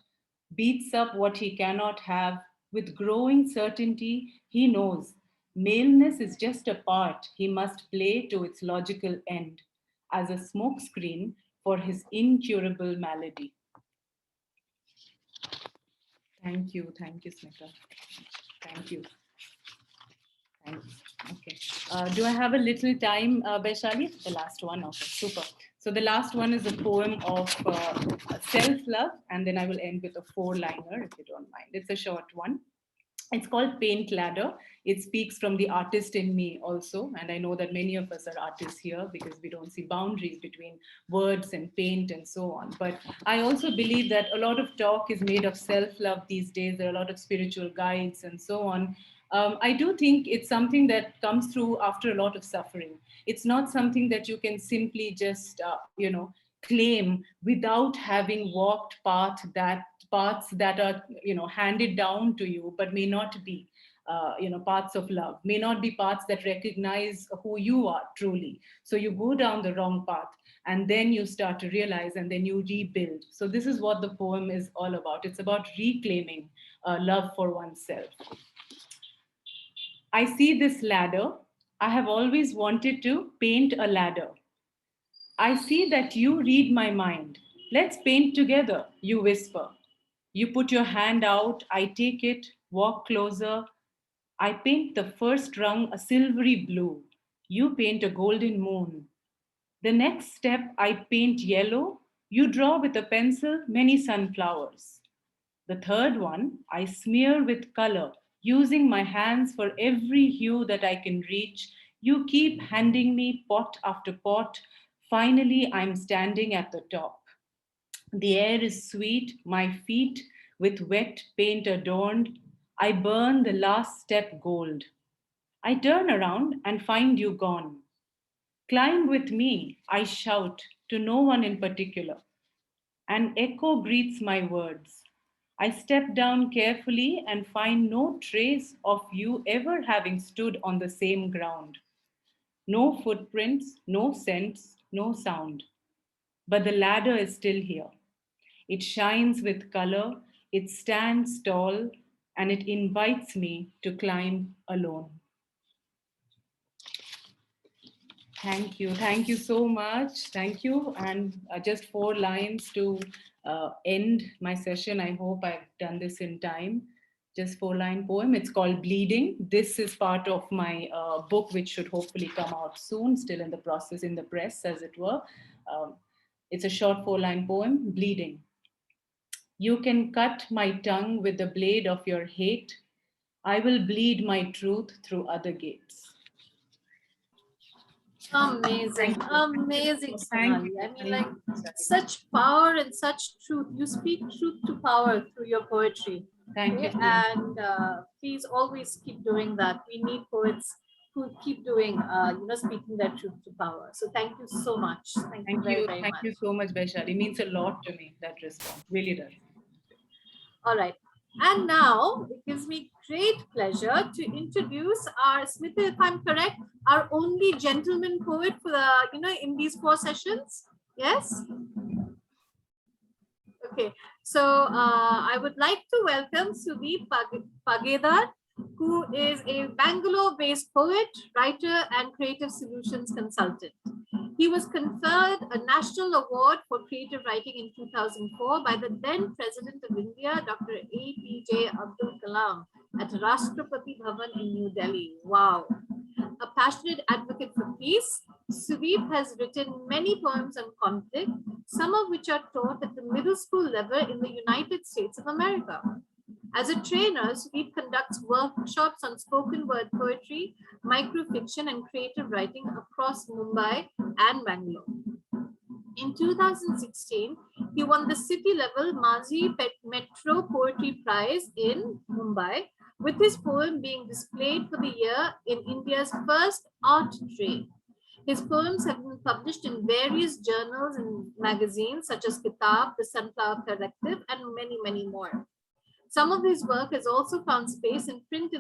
beats up what he cannot have, with growing certainty, he knows maleness is just a part he must play to its logical end, as a smokescreen for his incurable malady. Thank you, Smita. Thank you. Thanks. Okay. Do I have a little time, Vaishali? The last one. Okay, super. So the last one is a poem of self-love, and then I will end with a four-liner, if you don't mind. It's a short one. It's called Paint Ladder. It speaks from the artist in me also. And I know that many of us are artists here because we don't see boundaries between words and paint and so on. But I also believe that a lot of talk is made of self-love these days. There are a lot of spiritual guides and so on. I do think it's something that comes through after a lot of suffering. It's not something that you can simply just, claim without having walked paths that are, handed down to you, but may not be, paths of love, may not be paths that recognize who you are truly. So you go down the wrong path, and then you start to realize, and then you rebuild. So this is what the poem is all about. It's about reclaiming love for oneself. I see this ladder. I have always wanted to paint a ladder. I see that you read my mind. Let's paint together, you whisper. You put your hand out, I take it, walk closer. I paint the first rung a silvery blue. You paint a golden moon. The next step, I paint yellow. You draw with a pencil many sunflowers. The third one, I smear with color Using my hands for every hue that I can reach, you keep handing me pot after pot. Finally, I'm standing at the top. The air is sweet, my feet with wet paint adorned. I burn the last step gold. I turn around and find you gone. Climb with me, I shout to no one in particular. An echo greets my words. I step down carefully and find no trace of you ever having stood on the same ground. No footprints, no scents, no sound. But the ladder is still here. It shines with color, it stands tall, and it invites me to climb alone. Thank you so much. Thank you. And just 4 lines to end my session. I hope I've done this in time. Just 4-line poem. It's called Bleeding. This is part of my book, which should hopefully come out soon, still in the process, in the press, as it were. It's a short 4-line poem, Bleeding. You can cut my tongue with the blade of your hate. I will bleed my truth through other gates. Amazing, amazing, Sonali. I mean, like, such power and such truth. You speak truth to power through your poetry. Thank you. And please always keep doing that. We need poets who keep doing, speaking their truth to power. So thank you so much. Thank you very, very much. Thank you so much, Vaishali. It means a lot to me, that response. Really does. All right. And now it gives me great pleasure to introduce our, Smita, if I'm correct, our only gentleman poet for the, in these 4 sessions. Yes? Okay. So I would like to welcome Sudeep Pagedar, who is a Bangalore-based poet, writer, and creative solutions consultant. He was conferred a National Award for Creative Writing in 2004 by the then President of India, Dr. APJ Abdul Kalam, at Rashtrapati Bhavan in New Delhi. Wow. A passionate advocate for peace, Sudeep has written many poems on conflict, some of which are taught at the middle school level in the United States of America. As a trainer, Sudeep conducts workshops on spoken word poetry, microfiction, and creative writing across Mumbai and Bangalore. In 2016, he won the city-level Mazhi Metro Poetry Prize in Mumbai, with his poem being displayed for the year in India's first art trade. His poems have been published in various journals and magazines such as Kitab, The Sunflower Collective, and many, many more. Some of his work has also found space in print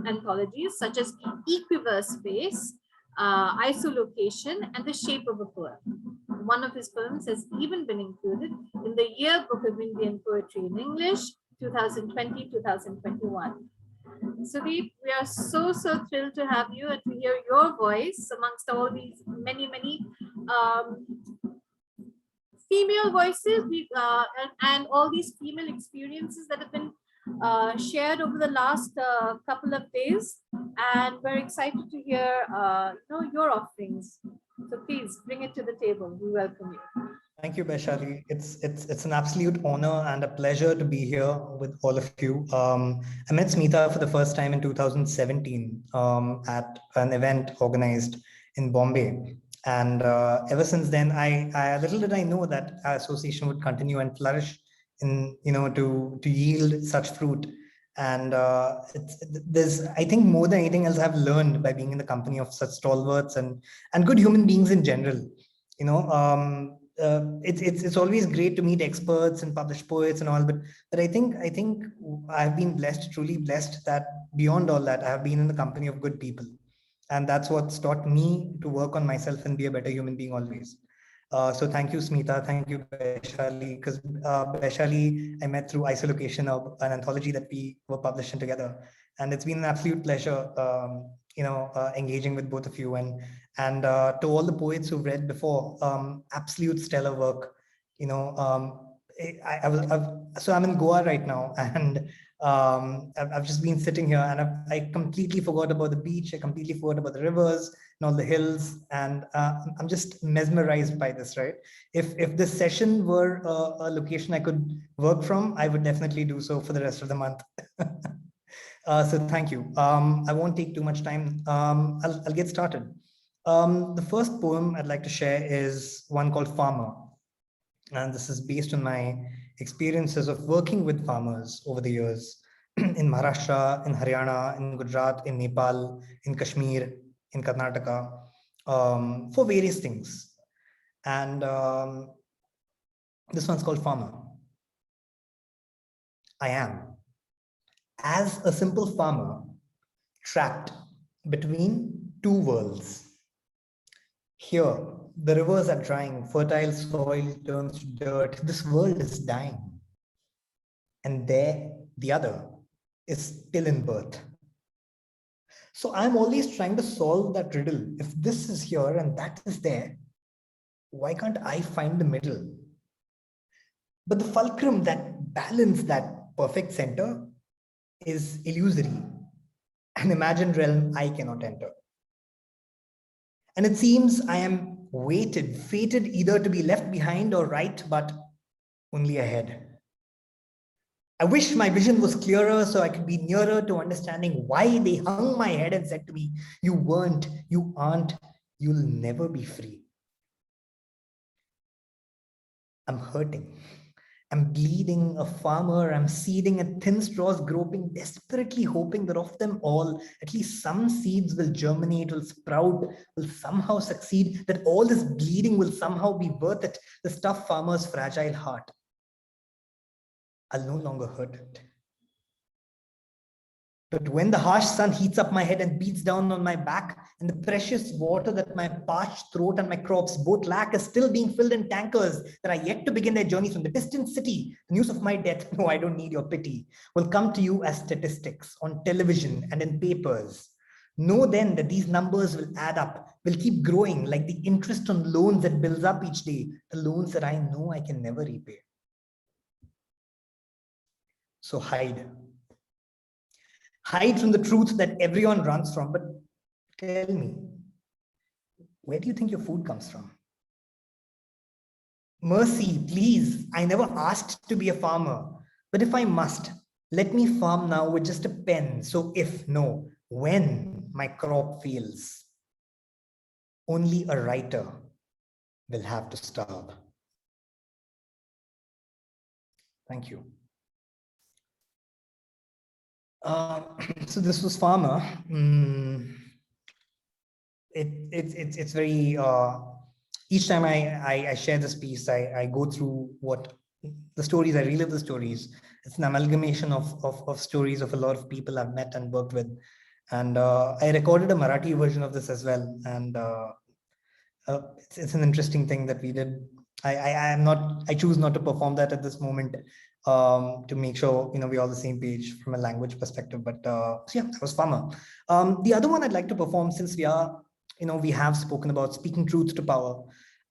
anthologies such as Equiverse Space, Isolocation, and The Shape of a Poem. One of his poems has even been included in the Yearbook of Indian Poetry in English, 2020-2021. Sudeep, we are so thrilled to have you and to hear your voice amongst all these many female voices and all these female experiences that have been shared over the last couple of days, and we're excited to hear your offerings. So please bring it to the table. We welcome you. Thank you, Vaishali. It's an absolute honor and a pleasure to be here with all of you. I met Smita for the first time in 2017 at an event organized in Bombay. And ever since then, I little did I know that our association would continue and flourish in, to yield such fruit. And there's, I think, more than anything else I've learned by being in the company of such stalwarts and good human beings in general. It's always great to meet experts and published poets and all, but I think I've been truly blessed that beyond all that, I have been in the company of good people. And that's what's taught me to work on myself and be a better human being always. So thank you, Smita. Thank you, Vaishali, because Vaishali, I met through Isolocation, an anthology that we were publishing together. And it's been an absolute pleasure, engaging with both of you. And to all the poets who've read before, absolute stellar work. So I'm in Goa right now, and I've just been sitting here, and I completely forgot about the beach. I completely forgot about the rivers and all the hills, and I'm just mesmerized by this. Right? If this session were a location I could work from, I would definitely do so for the rest of the month. So thank you. I won't take too much time. I'll get started. The first poem I'd like to share is one called Farmer. And this is based on my experiences of working with farmers over the years in Maharashtra, in Haryana, in Gujarat, in Nepal, in Kashmir, in Karnataka, for various things. And this one's called Farmer. I am, as a simple farmer, trapped between two worlds. Here, the rivers are drying, fertile soil turns to dirt. This world is dying. And there, the other is still in birth. So I'm always trying to solve that riddle. If this is here and that is there, why can't I find the middle? But the fulcrum, that balance, that perfect center, is illusory, an imagined realm I cannot enter. And it seems I am fated either to be left behind or right, but only ahead. I wish my vision was clearer so I could be nearer to understanding why they hung my head and said to me, you weren't, you aren't, you'll never be free. I'm hurting. I'm bleeding, a farmer, I'm seeding at thin straws, groping, desperately hoping that of them all, at least some seeds will germinate, will sprout, will somehow succeed, that all this bleeding will somehow be worth it, the tough farmer's fragile heart. I'll no longer hurt it. But when the harsh sun heats up my head and beats down on my back, and the precious water that my parched throat and my crops both lack is still being filled in tankers that are yet to begin their journeys from the distant city, the news of my death, no, I don't need your pity, will come to you as statistics on television and in papers. Know then that these numbers will add up, will keep growing like the interest on loans that builds up each day, the loans that I know I can never repay. So hide. Hide from the truth that everyone runs from, but tell me, where do you think your food comes from? Mercy, please, I never asked to be a farmer, but if I must, let me farm now with just a pen, so if, no, when my crop fails, only a writer will have to starve. Thank you. So this was Farmer. It's very, each time I share this piece, I go through what the stories, I relive the stories. It's an amalgamation of stories of a lot of people I've met and worked with. And I recorded a Marathi version of this as well. And it's an interesting thing that we did. I choose not to perform that at this moment to make sure we're all the same page from a language perspective. But so yeah, that was Farmer. The other one I'd like to perform, since we are, we have spoken about speaking truth to power.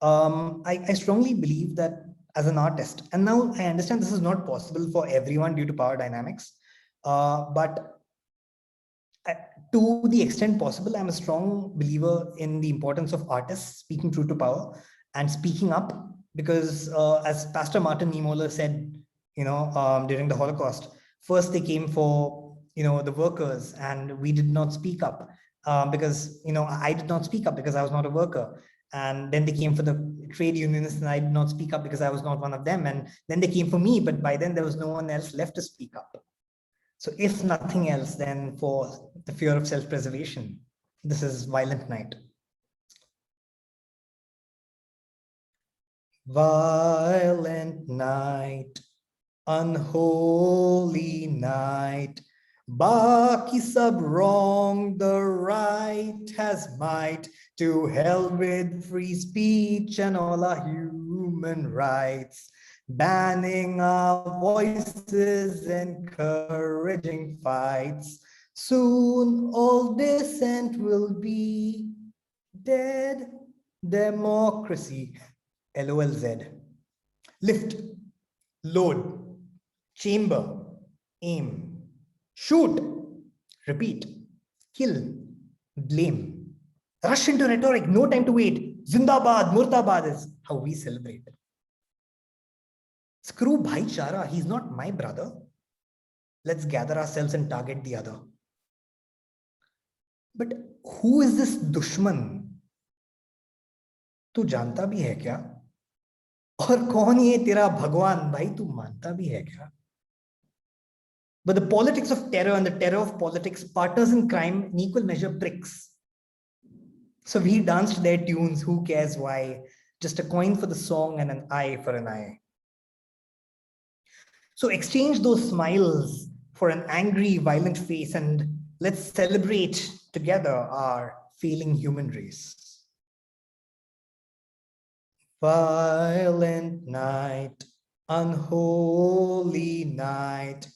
I strongly believe that as an artist, and now I understand this is not possible for everyone due to power dynamics, but to the extent possible, I'm a strong believer in the importance of artists speaking truth to power and speaking up, because as Pastor Martin Niemöller said, during the Holocaust, first they came for, the workers, and we did not speak up because, I did not speak up because I was not a worker. And then they came for the trade unionists, and I did not speak up because I was not one of them. And then they came for me, but by then there was no one else left to speak up. So if nothing else, then for the fear of self-preservation, this is Violent Night. Violent night, unholy night, Baki sab wrong, the right has might, to hell with free speech and all our human rights, banning our voices, encouraging fights. Soon all dissent will be dead. Democracy, LOLZ. Lift, load, chamber, aim, shoot, repeat, kill, blame. Rush into rhetoric, no time to wait. Zindabad, Murdabad is how we celebrate. Screw Bhaichara, he's not my brother. Let's gather ourselves and target the other. But who is this dushman? तू जानता भी है क्या? और कौन ये तेरा भगवान? भाई तू मानता भी है क्या? But the politics of terror and the terror of politics, partners in crime in equal measure pricks. So we danced their tunes, who cares why? Just a coin for the song and an eye for an eye. So exchange those smiles for an angry, violent face, and let's celebrate together our failing human race. Violent night, unholy night,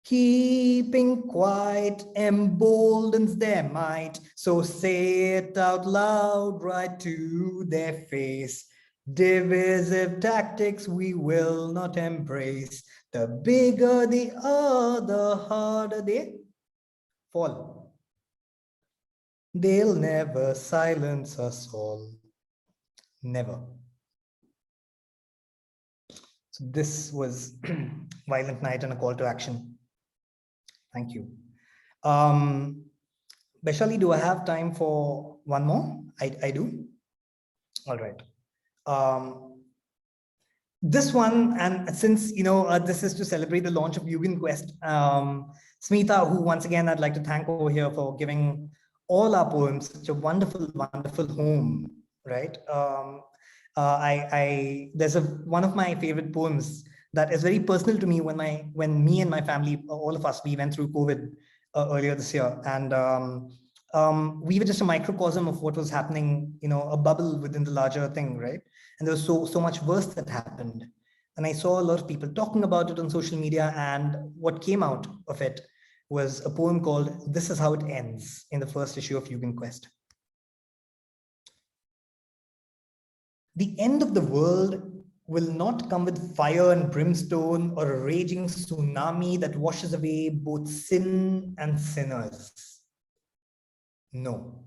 keeping quiet emboldens their might. So say it out loud, right to their face. Divisive tactics we will not embrace. The bigger they are, the harder they fall. They'll never silence us all. Never. So this was Violent Night and a call to action. Thank you. Vaishali, do I have time for one more? I do. All right. This one, and since this is to celebrate the launch of Yugen Quest, Smita, who once again I'd like to thank over here for giving all our poems such a wonderful, wonderful home, right? There's one of my favorite poems that is very personal to me when me and my family, all of us, we went through COVID earlier this year, and we were just a microcosm of what was happening, a bubble within the larger thing, right? And there was so much worse that happened. And I saw a lot of people talking about it on social media, and what came out of it was a poem called This Is How It Ends in the first issue of Yugen Quest. The end of the world will not come with fire and brimstone or a raging tsunami that washes away both sin and sinners. No.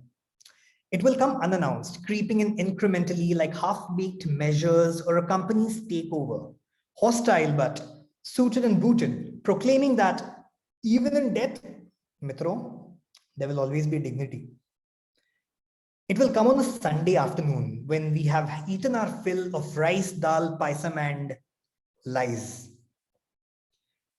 It will come unannounced, creeping in incrementally like half-baked measures or a company's takeover. Hostile but suited and booted, proclaiming that even in death, Mitro, there will always be dignity. It will come on a Sunday afternoon when we have eaten our fill of rice, dal, paisam, and lies.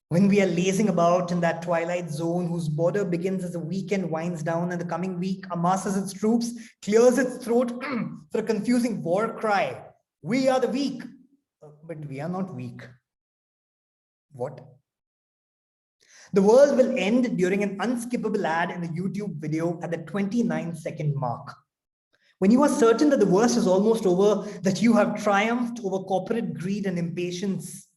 When we are lazing about in that twilight zone whose border begins as the weekend winds down and the coming week amasses its troops, clears its throat for a confusing war cry. We are the weak, but we are not weak. What? The world will end during an unskippable ad in a YouTube video at the 29-second mark. When you are certain that the worst is almost over, that you have triumphed over corporate greed and impatience,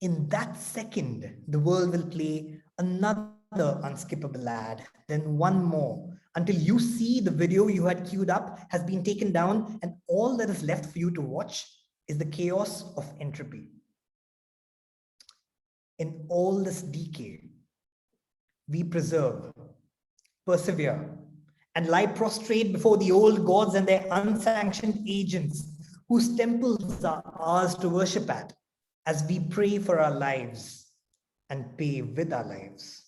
in that second, the world will play another unskippable ad, then one more, until you see the video you had queued up has been taken down and all that is left for you to watch is the chaos of entropy. In all this decay, we preserve, persevere, and lie prostrate before the old gods and their unsanctioned agents whose temples are ours to worship at as we pray for our lives and pay with our lives.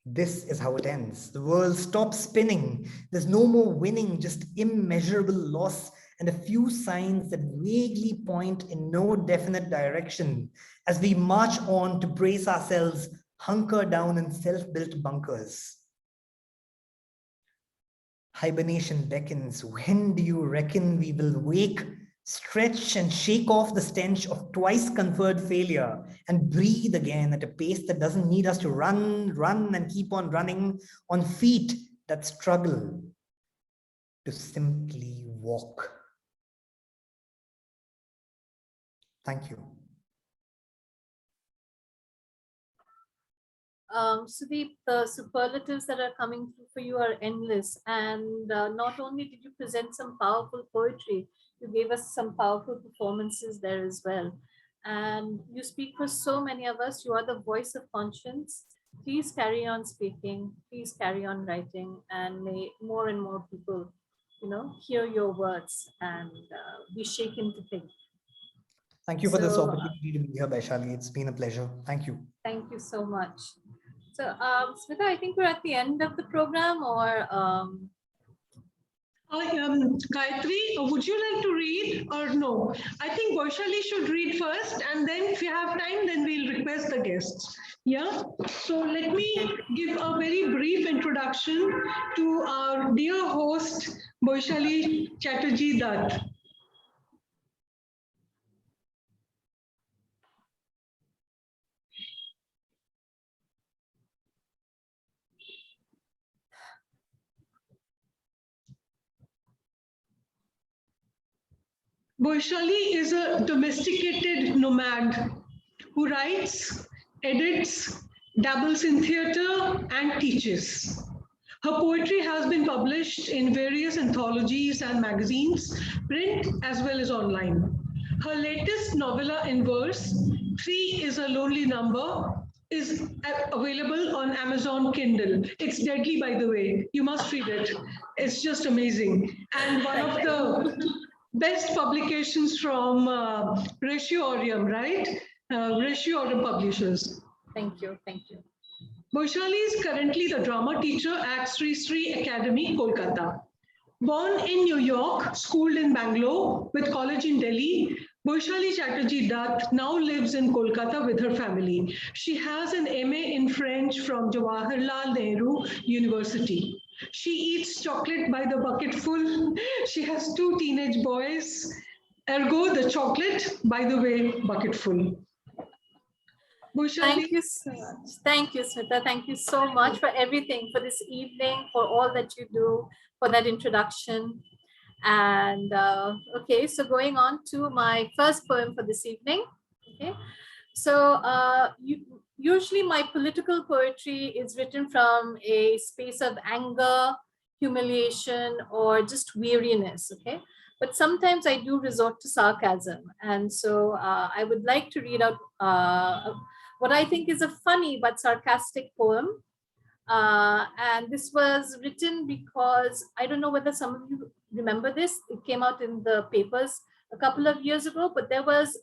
This is how it ends. The world stops spinning. There's no more winning, just immeasurable loss and a few signs that vaguely point in no definite direction as we march on to brace ourselves, hunker down in self-built bunkers. Hibernation beckons. When do you reckon we will wake, stretch and shake off the stench of twice conferred failure and breathe again at a pace that doesn't need us to run and keep on running on feet that struggle to simply walk? Thank you. Sudeep, the superlatives that are coming through for you are endless. And not only did you present some powerful poetry, you gave us some powerful performances there as well. And you speak for so many of us. You are the voice of conscience. Please carry on speaking. Please carry on writing, and may more and more people, hear your words and be shaken to think. Thank you for this So, opportunity to be here, Vaishali. It's been a pleasure. Thank you. Thank you so much. So, Smita, I think we're at the end of the program, or Gayatri, would you like to read or no? I think Vaishali should read first, and then if you have time, then we'll request the guests. Yeah. So let me give a very brief introduction to our dear host, Vaishali Chatterjee Dutt. Vaishali is a domesticated nomad who writes, edits, dabbles in theatre, and teaches. Her poetry has been published in various anthologies and magazines, print as well as online. Her latest novella in verse, 3 is a Lonely Number, is available on Amazon Kindle. It's deadly, by the way. You must read it. It's just amazing. And one of the best publications from Ratioarium, right? Ratioarium Publishers. thank you, thank you. Vaishali is currently the drama teacher at Sri Sri Academy, Kolkata. Born in New York, schooled in Bangalore, with college in Delhi, Vaishali Chatterjee Dutt now lives in Kolkata with her family. She has an MA in French from Jawaharlal Nehru University. She eats chocolate by the bucketful. She has 2 teenage boys. Ergo, the chocolate, by the way, bucketful. Thank you so much. Thank you, Smita. Thank you so much for everything, for this evening, for all that you do, for that introduction. And okay, so going on to my first poem for this evening. Okay, so usually my political poetry is written from a space of anger, humiliation, or just weariness. Okay, but sometimes I do resort to sarcasm, and so I would like to read out what I think is a funny but sarcastic poem. And this was written because I don't know whether some of you remember this. It came out in the papers a couple of years ago, but there was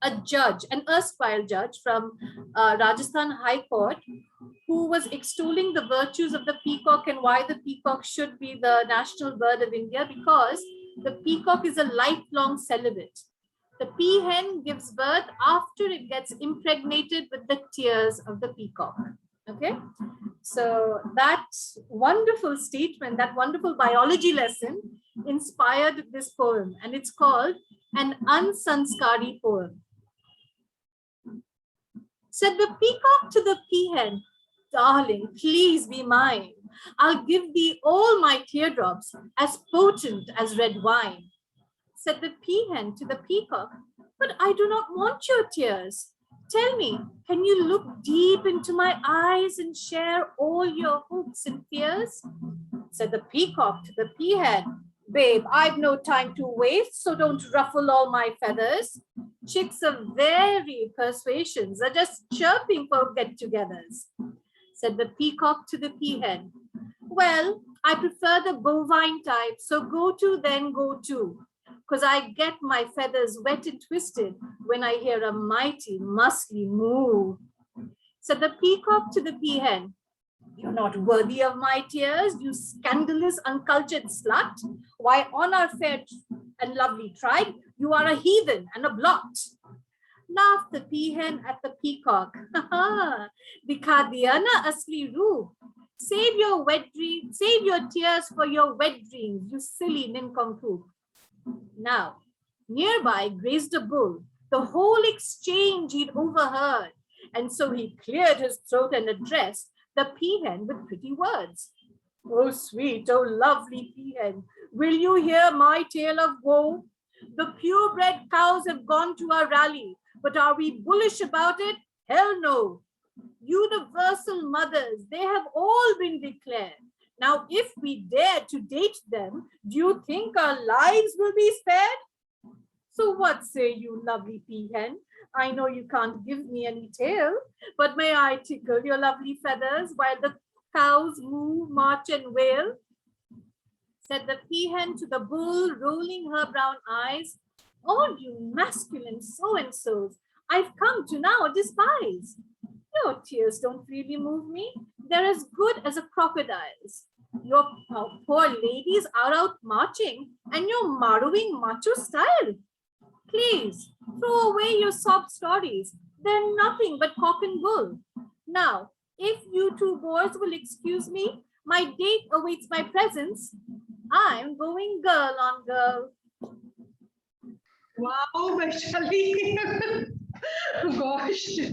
a judge, an erstwhile judge from Rajasthan High Court, who was extolling the virtues of the peacock and why the peacock should be the national bird of India, because the peacock is a lifelong celibate. The peahen gives birth after it gets impregnated with the tears of the peacock. Okay, so that wonderful statement, that wonderful biology lesson inspired this poem, and it's called An Unsanskari Poem. Said the peacock to the peahen, darling, please be mine. I'll give thee all my teardrops, as potent as red wine. Said the peahen to the peacock, but I do not want your tears. Tell me, can you look deep into my eyes and share all your hopes and fears? Said the peacock to the peahen, babe, I've no time to waste, so don't ruffle all my feathers. Chicks of varied persuasions are just chirping for get-togethers. Said the peacock to the peahen, well, I prefer the bovine type, so go to then go to. Because I get my feathers wet and twisted when I hear a mighty, muscly moo. Said the peacock to the peahen, you're not worthy of my tears, you scandalous, uncultured slut. Why, on our fair and lovely tribe, you are a heathen and a blot. Laughed the peahen at the peacock. Ha ha, dikha diya na asli roop. Save your wet dreams, save your tears for your wet dreams, you silly nincompoop. Now, nearby grazed a bull. The whole exchange he'd overheard, and so he cleared his throat and addressed the peahen with pretty words. Oh, sweet, oh, lovely peahen, will you hear my tale of woe? The purebred cows have gone to our rally, but are we bullish about it? Hell no. Universal mothers, they have all been declared. Now, if we dare to date them, do you think our lives will be spared? So what say you, lovely peahen? I know you can't give me any tail, but may I tickle your lovely feathers while the cows moo, march, and wail? Said the peahen to the bull, rolling her brown eyes. All you masculine so-and-sos I've come to now despise. Your tears don't really move me. They're as good as a crocodile's. Your poor ladies are out marching and you're marrowing macho style. Please, throw away your sob stories. They're nothing but cock and bull. Now, if you two boys will excuse me, my date awaits my presence. I'm going girl on girl. Wow, Vaishali. Gosh.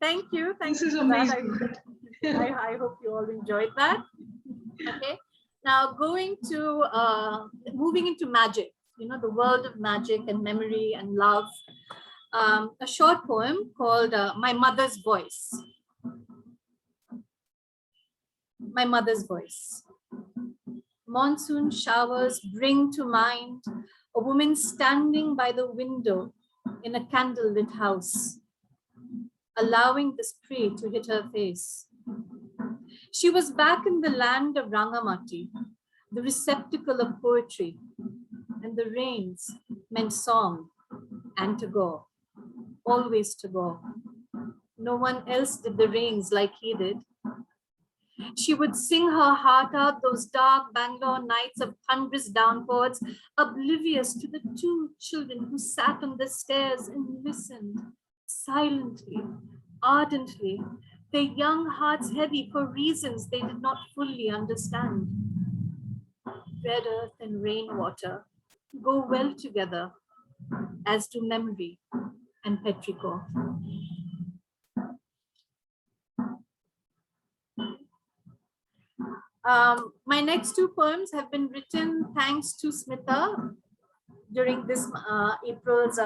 Thank you. Thank This you is for that. amazing. I hope you all enjoyed that. Okay. Now moving into magic, the world of magic and memory and love. A short poem called My Mother's Voice. My Mother's Voice. Monsoon showers bring to mind a woman standing by the window in a candlelit house, allowing the spray to hit her face. She was back in the land of Rangamati, the receptacle of poetry, and the rains meant song and to go, always to go. No one else did the rains like he did. She would sing her heart out those dark Bangalore nights of thunderous downpours, oblivious to the two children who sat on the stairs and listened silently, ardently, their young hearts heavy for reasons they did not fully understand. Red earth and rainwater go well together, as do memory and petrichor. My next two poems have been written thanks to Smita during this April's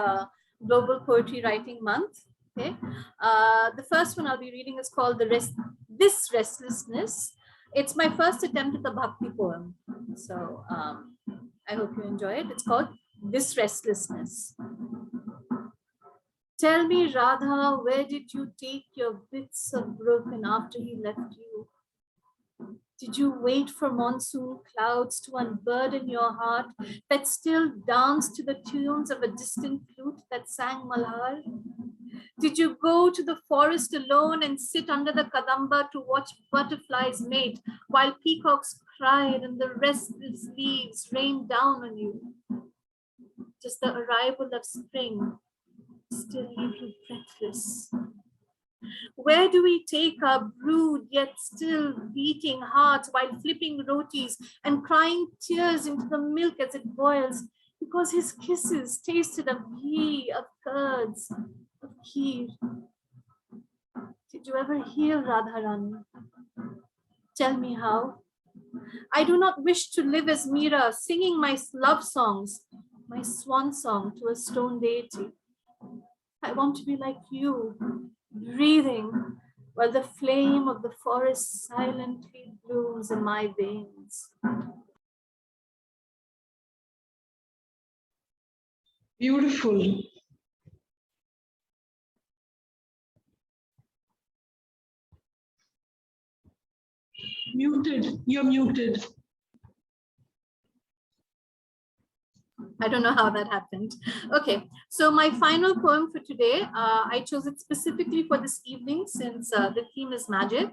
Global Poetry Writing Month. Okay, the first one I'll be reading is called This Restlessness. It's my first attempt at a bhakti poem, so I hope you enjoy it. It's called This Restlessness. Tell me, Radha, where did you take your bits of broken after he left you? Did you wait for monsoon clouds to unburden your heart that still danced to the tunes of a distant flute that sang Malhar? Did you go to the forest alone and sit under the kadamba to watch butterflies mate while peacocks cried and the restless leaves rained down on you? Does the arrival of spring still leave you breathless? Where do we take our brood yet still beating hearts while flipping rotis and crying tears into the milk as it boils because his kisses tasted of ghee, of curds, of kheer? Did you ever heal Radharani? Tell me how. I do not wish to live as Meera, singing my love songs, my swan song to a stone deity. I want to be like you, breathing while the flame of the forest silently blooms in my veins. Beautiful. Muted. You're muted. I don't know how that happened. Okay, so my final poem for today, I chose it specifically for this evening since the theme is magic.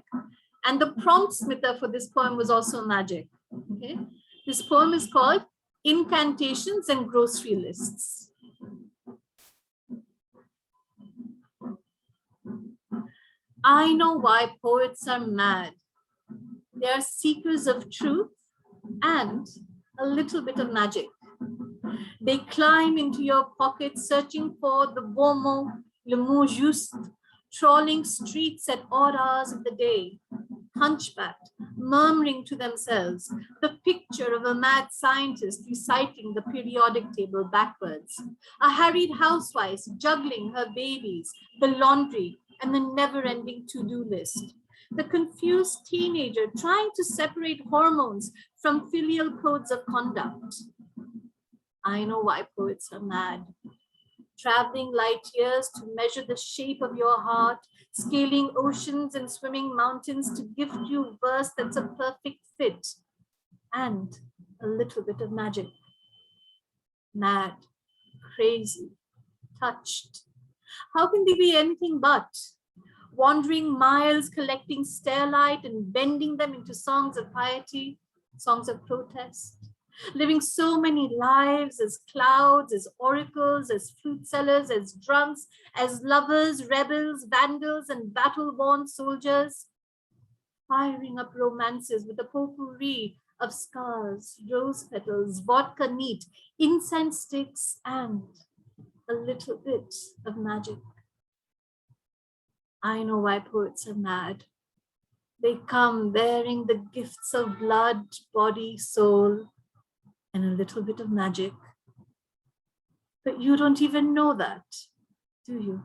And the prompt, Smita, for this poem was also magic. Okay, this poem is called Incantations and Grocery Lists. I know why poets are mad. They are seekers of truth and a little bit of magic. They climb into your pocket searching for the beau mot, le mot juste, trawling streets at odd hours of the day, hunchbacked, murmuring to themselves, the picture of a mad scientist reciting the periodic table backwards, a harried housewife juggling her babies, the laundry, and the never-ending to-do list, the confused teenager trying to separate hormones from filial codes of conduct. I know why poets are mad. Traveling light years to measure the shape of your heart, scaling oceans and swimming mountains to gift you verse that's a perfect fit, and a little bit of magic. mad, crazy, touched. How can they be anything but? Wandering miles, collecting starlight and bending them into songs of piety, songs of protest. Living so many lives as clouds, as oracles, as fruit sellers, as drunks, as lovers, rebels, vandals, and battle-born soldiers. Firing up romances with a potpourri of scars, rose petals, vodka neat, incense sticks, and a little bit of magic. I know why poets are mad. They come bearing the gifts of blood, body, soul, and a little bit of magic. But you don't even know that, do you?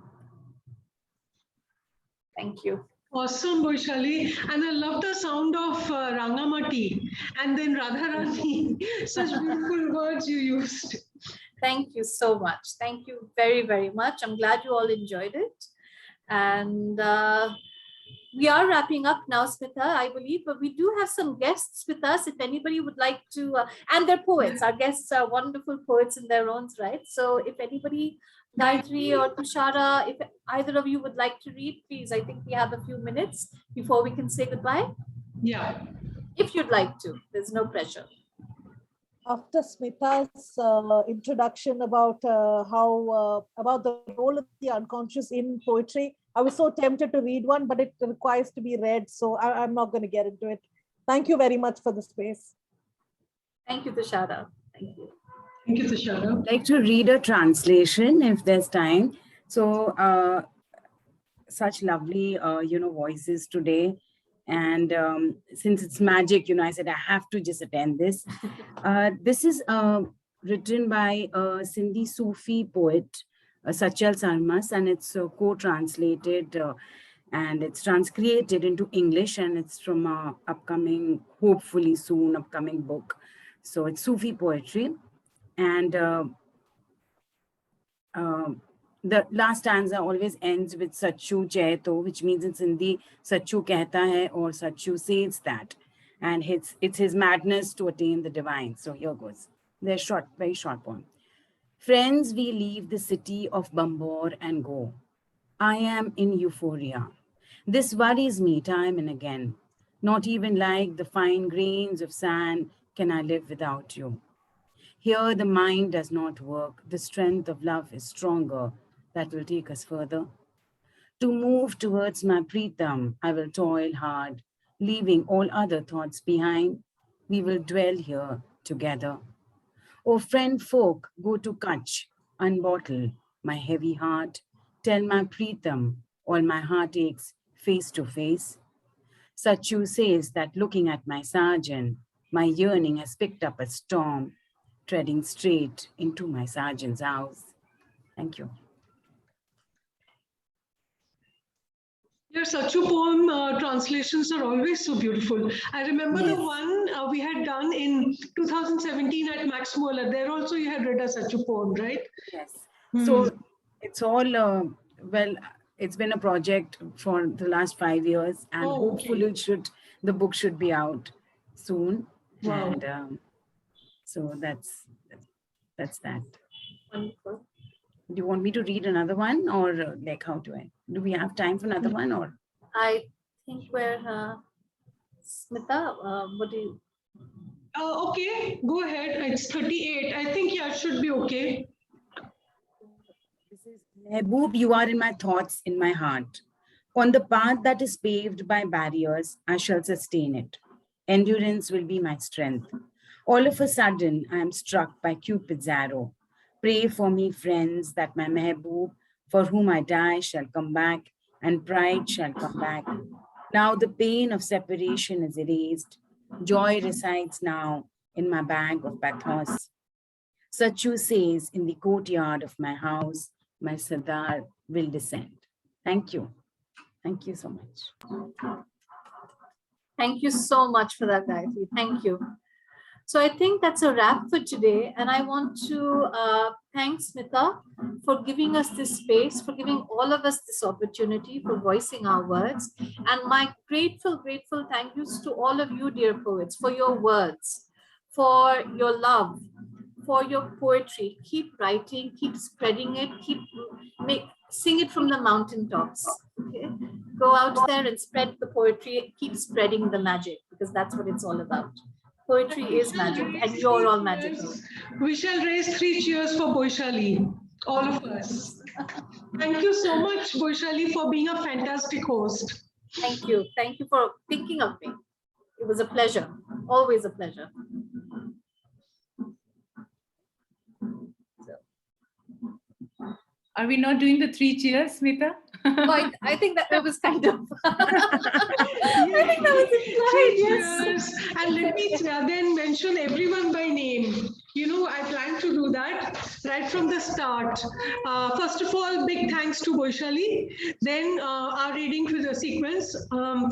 Thank you. Awesome, Boishali. And I love the sound of Rangamati and then Radharani. Such beautiful words you used. Thank you so much. Thank you very, very much. I'm glad you all enjoyed it. And we are wrapping up now, Smita, I believe, but we do have some guests with us. If anybody would like to, and they're poets. Our guests are wonderful poets in their own right. So if anybody, Gayatri or Tushara, if either of you would like to read, please. I think we have a few minutes before we can say goodbye. Yeah. If you'd like to, there's no pressure. After Smita's introduction about about the role of the unconscious in poetry, I was so tempted to read one, but it requires to be read, so I'm not going to get into it. Thank you very much for the space. Thank you, Tushara. Thank you. Thank you, Tushara. I'd like to read a translation if there's time. So, such lovely, voices today. And since it's magic, I said I have to just attend this. This is written by a Sindhi Sufi poet, Sachal Sarmas, and it's co-translated and it's transcreated into English, and it's from a upcoming, hopefully soon, upcoming book. So it's Sufi poetry. And the last stanza always ends with Sachu Chaito, which means in Sindhi, Sachu kehta hai or Sachu says that. And it's his madness to attain the divine. So here goes. They're short, very short poem. Friends, we leave the city of Bambor and go. I am in euphoria. This worries me time and again. Not even like the fine grains of sand can I live without you. Here the mind does not work. The strength of love is stronger. That will take us further. To move towards my Pritam, I will toil hard, leaving all other thoughts behind. We will dwell here together. O friend folk, go to Kutch, unbottle my heavy heart. Tell my Pritam all my heartaches face to face. Sachu says that looking at my sergeant, my yearning has picked up a storm, treading straight into my sergeant's house. Thank you. Your Sachu poem translations are always so beautiful. I remember the one we had done in 2017 at Max Muller. There also you had read a Sachu poem, right? Yes. So it's all, it's been a project for the last 5 years, and hopefully the book should be out soon. Wow. And so that's that. Wonderful. Do you want me to read another one, or like how do we have time for another one, or? I think we're Smita, what do you? Okay, go ahead. It's 38. I think it should be okay. This is Mehboob, you are in my thoughts, in my heart. On the path that is paved by barriers, I shall sustain it. Endurance will be my strength. All of a sudden, I am struck by Cupid's arrow. Pray for me, friends, that my Mehboob, for whom I die, shall come back, and pride shall come back. Now the pain of separation is erased. Joy resides now in my bag of pathos. Sachu says, in the courtyard of my house, my Sardar will descend. Thank you. Thank you so much. Thank you so much for that, Gayatri. Thank you. So I think that's a wrap for today. And I want to thank Smita for giving us this space, for giving all of us this opportunity, for voicing our words. And my grateful thank yous to all of you, dear poets, for your words, for your love, for your poetry. Keep writing, keep spreading it, sing it from the mountaintops. Okay? Go out there and spread the poetry, keep spreading the magic, because that's what it's all about. Poetry is magic, and you're all magical. We shall raise 3 cheers for Boishali, all of us. Thank you so much, Boishali, for being a fantastic host. Thank you. Thank you for thinking of me. It was a pleasure, always a pleasure. Are we not doing the 3 cheers, Smita? Oh, I think that was kind of. I think that was implied. Yes. And let me then mention everyone by name. You know, I plan to do that right from the start. First of all, big thanks to Boishali. Then our reading for the sequence.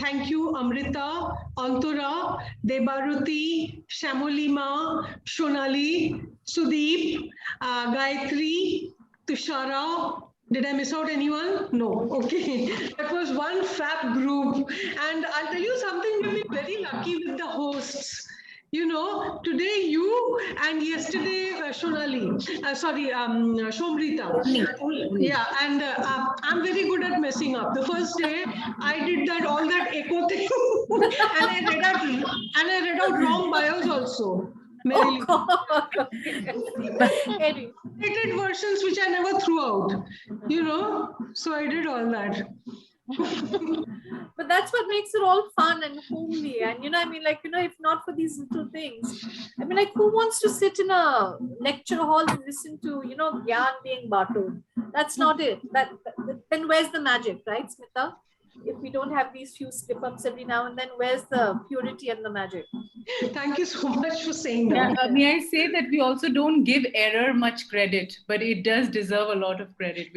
Thank you, Amrita, Antura, Debaruti, Shamolima, Shonali, Sudeep, Gayatri, Tushara. Did I miss out anyone? No. Okay. That was one fab group. And I'll tell you something, we've been very lucky with the hosts. You know, today you and yesterday Shomrita. Yeah, and I'm very good at messing up. The first day I did all that echo thing, and I read out wrong bios also. Edited versions which I never threw out, you know, so I did all that. But that's what makes it all fun and homely. And you know, I mean, like, you know, if not for these little things, I mean, like, who wants to sit in a lecture hall and listen to, you know, Gyan being battled? That's not it. Then where's the magic, right, Smita? If we don't have these few slip-ups every now and then, where's the purity and the magic? Thank you so much for saying that. Yeah, may I say that we also don't give error much credit, but it does deserve a lot of credit.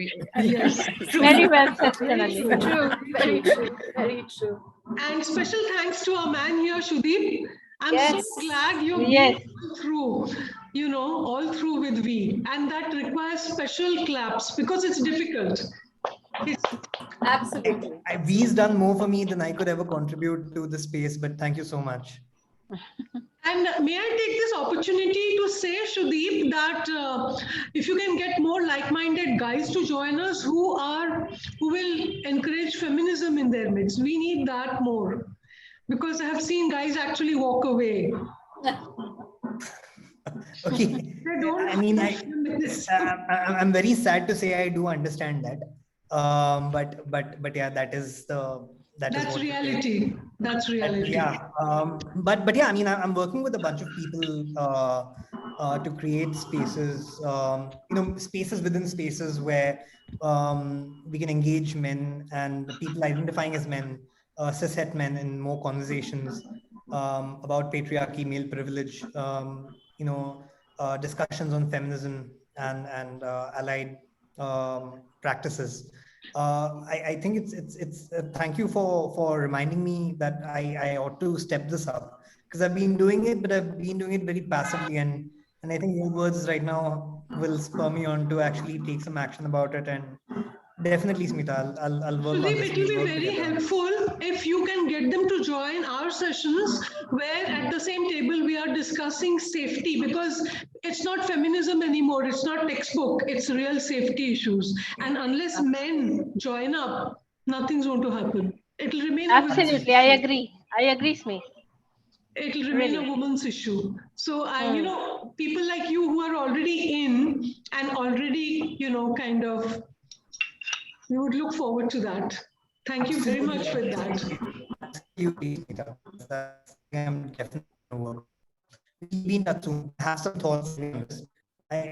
Yes. Very well said, True, very true, very true. And special thanks to our man here, Sudeep. I'm so glad you've been all through, you know, all through with V. And that requires special claps because it's difficult. Absolutely. V's done more for me than I could ever contribute to the space, but thank you so much. And may I take this opportunity to say, Sudeep, that if you can get more like-minded guys to join us who will encourage feminism in their midst, we need that more, because I have seen guys actually walk away. Okay. I mean, I'm very sad to say I do understand that. But yeah, that's reality. That's reality. Yeah. But yeah, I mean, I'm working with a bunch of people to create spaces, you know, spaces within spaces where we can engage men and people identifying as men, cishet men, in more conversations about patriarchy, male privilege, you know, discussions on feminism and allied practices. I think it's thank you for reminding me that I ought to step this up, because I've been doing it, but I've been doing it very passively, and I think your words right now will spur me on to actually take some action about it. And definitely, Smita, I'll work on this. It will be very helpful if you can get them to join our sessions where at the same table we are discussing safety, because it's not feminism anymore. It's not textbook. It's real safety issues. And unless men join up, nothing's going to happen. It'll remain. Absolutely. I agree, Smith. It'll remain a woman's issue. So, you know, people like you who are already in and already, you know, kind of, we would look forward to that. Thank you very much for that. I'm definitely been to have some thoughts.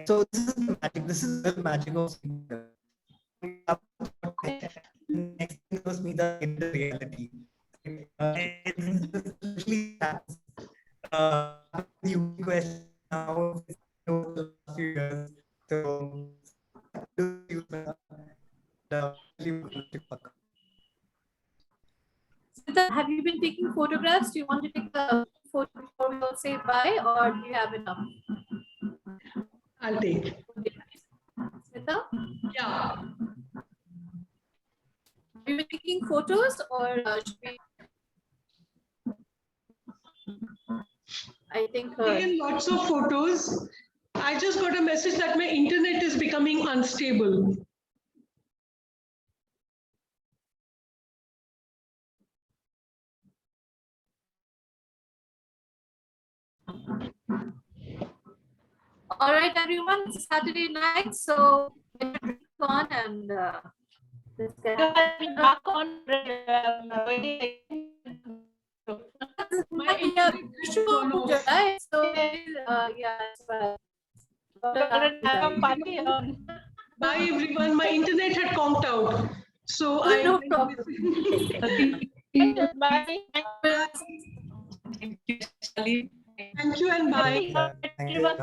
So this is the magic. This is the magic of next thing was me the reality. It's literally the question now the last few years. So have you been taking photographs? Do you want to take a photo before we all say bye, or do you have enough? I'll take. Smita? Yeah. Have you been taking photos, or should we? I think taken lots of photos. I just got a message that my internet is becoming unstable. All right, everyone, it's Saturday night, so get on and let's get back on. my show, right? So yeah, party on. Bye everyone, my internet had conked out. So no problem. Bye. Thank you, Shali. Thank you and bye. Thank you.